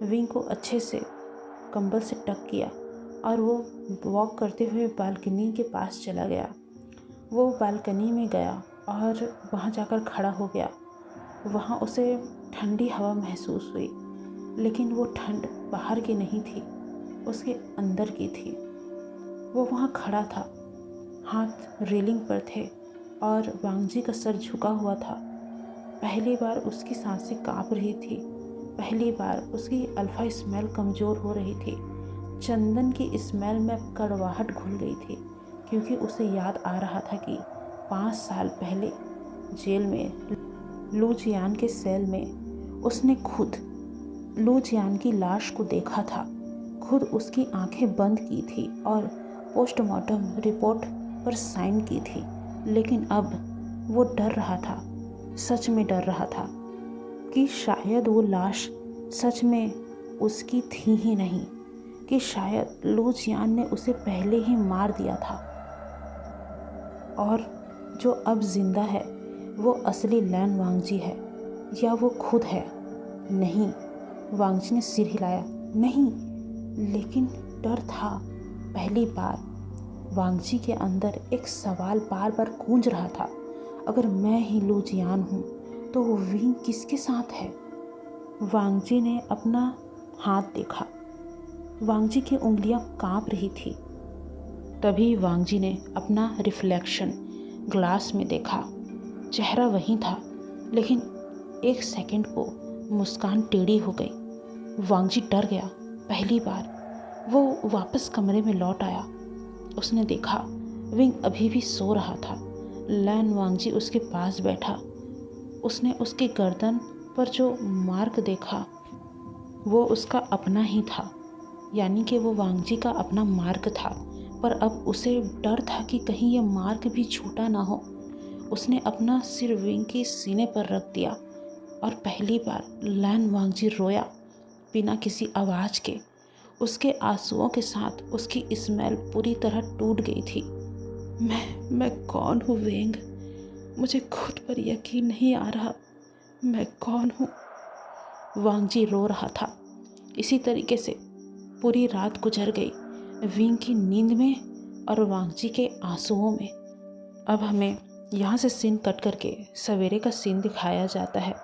विंग को अच्छे से कंबल से टक किया और वो वॉक करते हुए बालकनी के पास चला गया। वो बालकनी में गया और वहाँ जाकर खड़ा हो गया। वहाँ उसे ठंडी हवा महसूस हुई, लेकिन वो ठंड बाहर की नहीं थी, उसके अंदर की थी। वो वहाँ खड़ा था, हाथ रेलिंग पर थे और वांगजी का सर झुका हुआ था। पहली बार उसकी सांसें काँप रही थी, पहली बार उसकी अल्फा स्मेल कमज़ोर हो रही थी। चंदन की स्मेल में कड़वाहट घुल गई थी, क्योंकि उसे याद आ रहा था कि 5 साल पहले जेल में लू जियान के सेल में उसने खुद लू जियान की लाश को देखा था, खुद उसकी आंखें बंद की थी और पोस्टमार्टम रिपोर्ट पर साइन की थी। लेकिन अब वो डर रहा था, सच में डर रहा था कि शायद वो लाश सच में उसकी थी ही नहीं, कि शायद लू जियान ने उसे पहले ही मार दिया था और जो अब जिंदा है वो असली लैन वांगजी है, या वो खुद है। नहीं, वांगजी ने सिर हिलाया। नहीं, लेकिन डर था। पहली बार वांगजी के अंदर एक सवाल बार बार गूंज रहा था, अगर मैं ही लू जियान हूँ तो वो विंग किसके साथ है? वांगजी ने अपना हाथ देखा, वांगजी की उंगलियां कांप रही थी। तभी वांगजी ने अपना रिफ्लेक्शन ग्लास में देखा। चेहरा वही था, लेकिन 1 सेकंड को मुस्कान टेढ़ी हो गई। वांगजी डर गया। पहली बार वो वापस कमरे में लौट आया। उसने देखा विंग अभी भी सो रहा था। लैन वांगजी उसके पास बैठा। उसने उसकी गर्दन पर जो मार्क देखा वो उसका अपना ही था, यानी कि वो वांगजी का अपना मार्क था। पर अब उसे डर था कि कहीं यह मार्क भी छूटा ना हो। उसने अपना सिर विंग के सीने पर रख दिया और पहली बार लैन वांगजी रोया, बिना किसी आवाज़ के। उसके आंसुओं के साथ उसकी स्मेल पूरी तरह टूट गई थी। मैं कौन हूँ विंग? मुझे खुद पर यकीन नहीं आ रहा, मैं कौन हूँ? वांगजी रो रहा था। इसी तरीके से पूरी रात गुजर गई, विंग की नींद में और वांगजी के आंसुओं में। अब हमें यहाँ से सीन कट करके सवेरे का सीन दिखाया जाता है।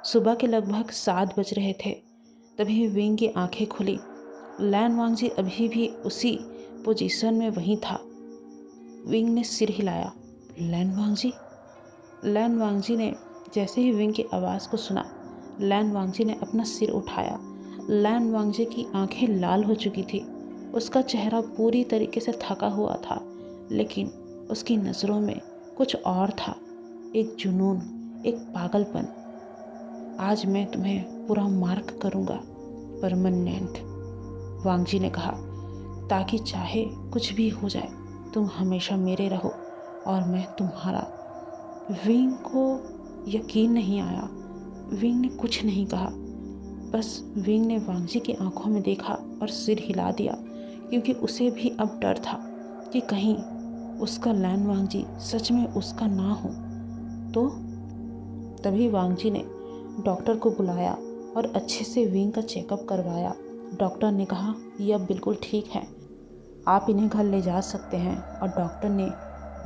सुबह के लगभग 7 बज रहे थे, तभी विंग की आंखें खुली। लैन वांगजी अभी भी उसी पोजीशन में वहीं था। विंग ने सिर हिलाया। लैन वांगजी? लैन वांगजी ने जैसे ही विंग की आवाज़ को सुना, लैन वांगजी ने अपना सिर उठाया। लैन वांगजी की आंखें लाल हो चुकी थी। उसका चेहरा पूरी तरीके से थका हुआ था, लेकिन उसकी नज़रों में कुछ और था, एक जुनून, एक पागलपन। आज मैं तुम्हें पूरा मार्क करूँगा, परमानेंट, वांगजी ने कहा, ताकि चाहे कुछ भी हो जाए तुम हमेशा मेरे रहो और मैं तुम्हारा। विंग को यकीन नहीं आया। विंग ने कुछ नहीं कहा, बस विंग ने वांगजी की आंखों में देखा और सिर हिला दिया, क्योंकि उसे भी अब डर था कि कहीं उसका लैन वांगजी सच में उसका ना हो तो। तभी वांगजी ने डॉक्टर को बुलाया और अच्छे से विंग का चेकअप करवाया। डॉक्टर ने कहा, ये अब बिल्कुल ठीक है, आप इन्हें घर ले जा सकते हैं, और डॉक्टर ने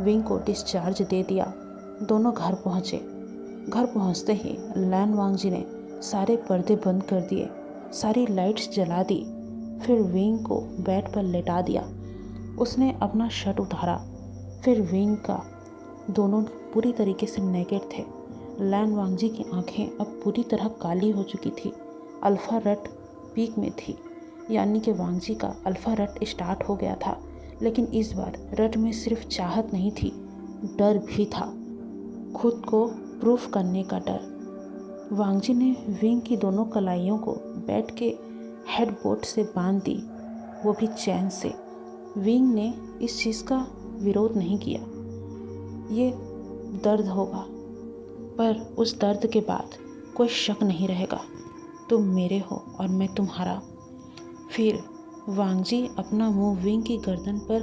विंग को डिस्चार्ज दे दिया। दोनों घर पहुँचे। घर पहुँचते ही लैन वांगजी ने सारे पर्दे बंद कर दिए, सारी लाइट्स जला दी, फिर विंग को बेड पर लेटा दिया। उसने अपना शर्ट उतारा, फिर विंग का दोनों पूरी तरीके से नेकेड थे। लैन वांगजी की आंखें अब पूरी तरह काली हो चुकी थी। अल्फा रट पीक में थी, यानी कि वांगजी का अल्फा रट स्टार्ट हो गया था। लेकिन इस बार रट में सिर्फ चाहत नहीं थी, डर भी था, खुद को प्रूफ करने का डर। वांगजी ने विंग की दोनों कलाइयों को बेड के हेडबोर्ड से बांध दी, वो भी चैन से। विंग ने इस चीज़ का विरोध नहीं किया। ये दर्द होगा, पर उस दर्द के बाद कोई शक नहीं रहेगा, तुम मेरे हो और मैं तुम्हारा। फिर वांगजी अपना मुंह विंग की गर्दन पर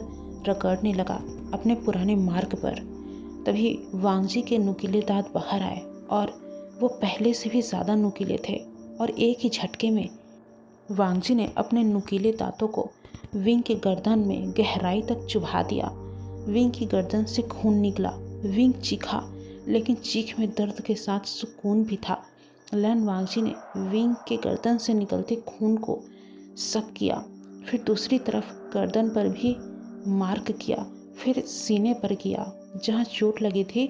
रगड़ने लगा, अपने पुराने मार्ग पर। तभी वांगजी के नुकीले दांत बाहर आए और वो पहले से भी ज़्यादा नुकीले थे, और एक ही झटके में वांगजी ने अपने नुकीले दांतों को विंग के गर्दन में गहराई तक चुभा दिया। विंग की गर्दन से खून निकला। विंग चीखा, लेकिन चीख में दर्द के साथ सुकून भी था। लैन वांगजी ने विंग के गर्दन से निकलते खून को सक किया, फिर दूसरी तरफ गर्दन पर भी मार्क किया, फिर सीने पर किया। जहाँ चोट लगी थी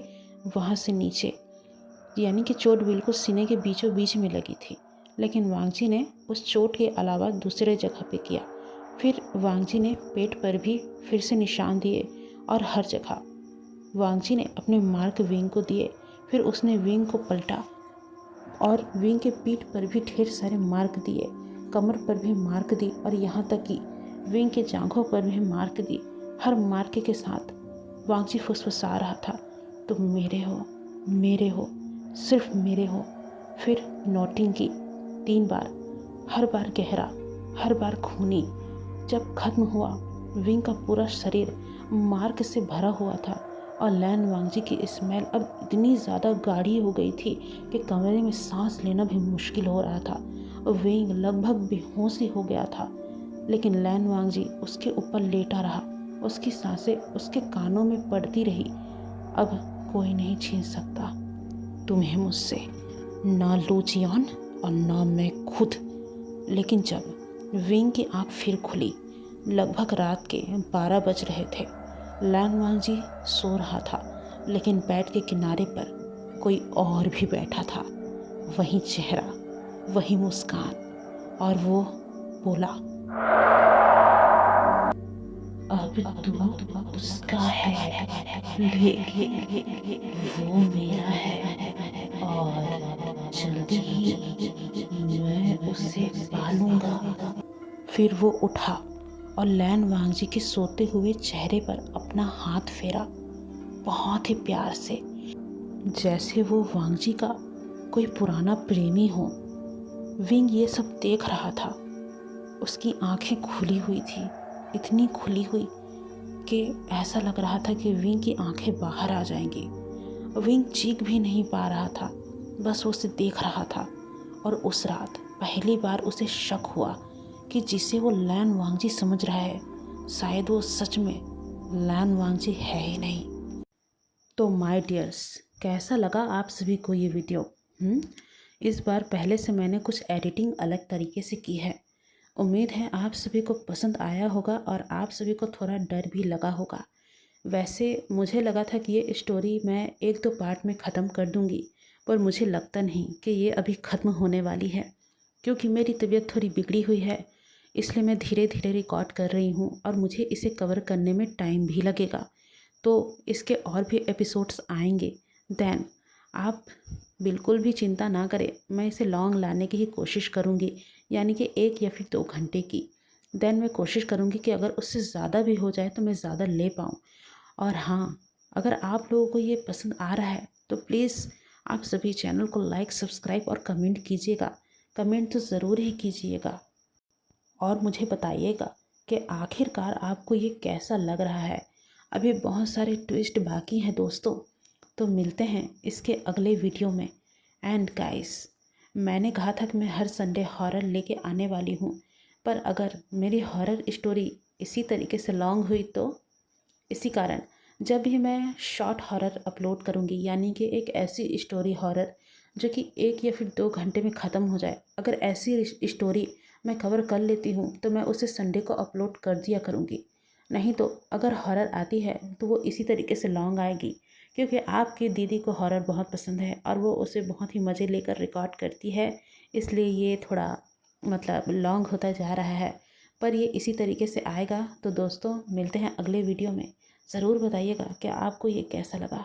वहाँ से नीचे, यानी कि चोट बिल्कुल सीने के बीचों बीच में लगी थी। लेकिन वांगजी ने उस चोट के अलावा दूसरे जगह पे किया। फिर वांगजी ने पेट पर भी फिर से निशान दिए और हर जगह वांगजी ने अपने मार्क विंग को दिए। फिर उसने विंग को पलटा और विंग के पीठ पर भी ढेर सारे मार्क दिए, कमर पर भी मार्क दी और यहाँ तक कि विंग के जांघों पर भी मार्क दी। हर मार्के के साथ वांगजी फुसफुसा रहा था, तुम मेरे हो, मेरे हो, सिर्फ मेरे हो। फिर नोटिंग की 3 बार, हर बार गहरा, हर बार खूनी। जब खत्म हुआ, विंग का पूरा शरीर मार्क से भरा हुआ था और लैन वांगजी की स्मेल अब इतनी ज़्यादा गाढ़ी हो गई थी कि कमरे में सांस लेना भी मुश्किल हो रहा था। विंग लगभग बेहोश हो गया था, लेकिन लैन वांगजी उसके ऊपर लेटा रहा। उसकी सांसें उसके कानों में पड़ती रही। अब कोई नहीं छीन सकता तुम्हें मुझसे, ना लू जियान और ना मैं खुद। लेकिन जब विंग की आँख फिर खुली, लगभग रात के 12 बज रहे थे। लैन वांगजी सो रहा था, लेकिन बेड के किनारे पर कोई और भी बैठा था। वही चेहरा, वही मुस्कान, और वो बोला, अब तू उसका है, लेकिन वो मेरा है और जल्दी ही मैं उसे पालूंगा। फिर वो उठा और लैन वांगजी के सोते हुए चेहरे पर अपना हाथ फेरा, बहुत ही प्यार से, जैसे वो वांगजी का कोई पुराना प्रेमी हो। विंग ये सब देख रहा था। उसकी आंखें खुली हुई थी, इतनी खुली हुई कि ऐसा लग रहा था कि विंग की आंखें बाहर आ जाएंगी। विंग चीख भी नहीं पा रहा था, बस उसे देख रहा था। और उस रात पहली बार उसे शक हुआ कि जिसे वो लैन वांगजी समझ रहा है, शायद वो सच में लैन वांगजी है ही नहीं। तो माय डियर्स, कैसा लगा आप सभी को ये वीडियो? इस बार पहले से मैंने कुछ एडिटिंग अलग तरीके से की है। उम्मीद है आप सभी को पसंद आया होगा और आप सभी को थोड़ा डर भी लगा होगा। वैसे मुझे लगा था कि ये स्टोरी मैं 1-2 पार्ट में ख़त्म कर दूंगी, पर मुझे लगता नहीं कि ये अभी ख़त्म होने वाली है, क्योंकि मेरी तबीयत थोड़ी बिगड़ी हुई है। इसलिए मैं धीरे धीरे रिकॉर्ड कर रही हूँ और मुझे इसे कवर करने में टाइम भी लगेगा। तो इसके और भी एपिसोड्स आएंगे। देन आप बिल्कुल भी चिंता ना करें, मैं इसे लॉन्ग लाने की ही कोशिश करूँगी, यानी कि 1 या फिर 2 घंटे की। देन मैं कोशिश करूँगी कि अगर उससे ज़्यादा भी हो जाए तो मैं ज़्यादा ले पाऊँ। और हाँ, अगर आप लोगों को ये पसंद आ रहा है तो प्लीज़ आप सभी चैनल को लाइक, सब्सक्राइब और कमेंट कीजिएगा। कमेंट तो ज़रूर ही कीजिएगा और मुझे बताइएगा कि आखिरकार आपको ये कैसा लग रहा है। अभी बहुत सारे ट्विस्ट बाकी हैं दोस्तों, तो मिलते हैं इसके अगले वीडियो में। एंड गाइस, मैंने कहा था कि मैं हर संडे हॉरर लेके आने वाली हूँ, पर अगर मेरी हॉरर स्टोरी इसी तरीके से लॉन्ग हुई तो इसी कारण जब भी मैं शॉर्ट हॉरर अपलोड करूँगी, यानी कि एक ऐसी स्टोरी हॉरर जो कि 1 या फिर 2 घंटे में ख़त्म हो जाए, अगर ऐसी स्टोरी मैं कवर कर लेती हूँ तो मैं उसे संडे को अपलोड कर दिया करूँगी। नहीं तो अगर हॉरर आती है तो वो इसी तरीके से लॉन्ग आएगी, क्योंकि आपकी दीदी को हॉरर बहुत पसंद है और वो उसे बहुत ही मज़े लेकर रिकॉर्ड करती है। इसलिए ये थोड़ा मतलब लॉन्ग होता जा रहा है, पर ये इसी तरीके से आएगा। तो दोस्तों मिलते हैं अगले वीडियो में। ज़रूर बताइएगा कि आपको ये कैसा लगा।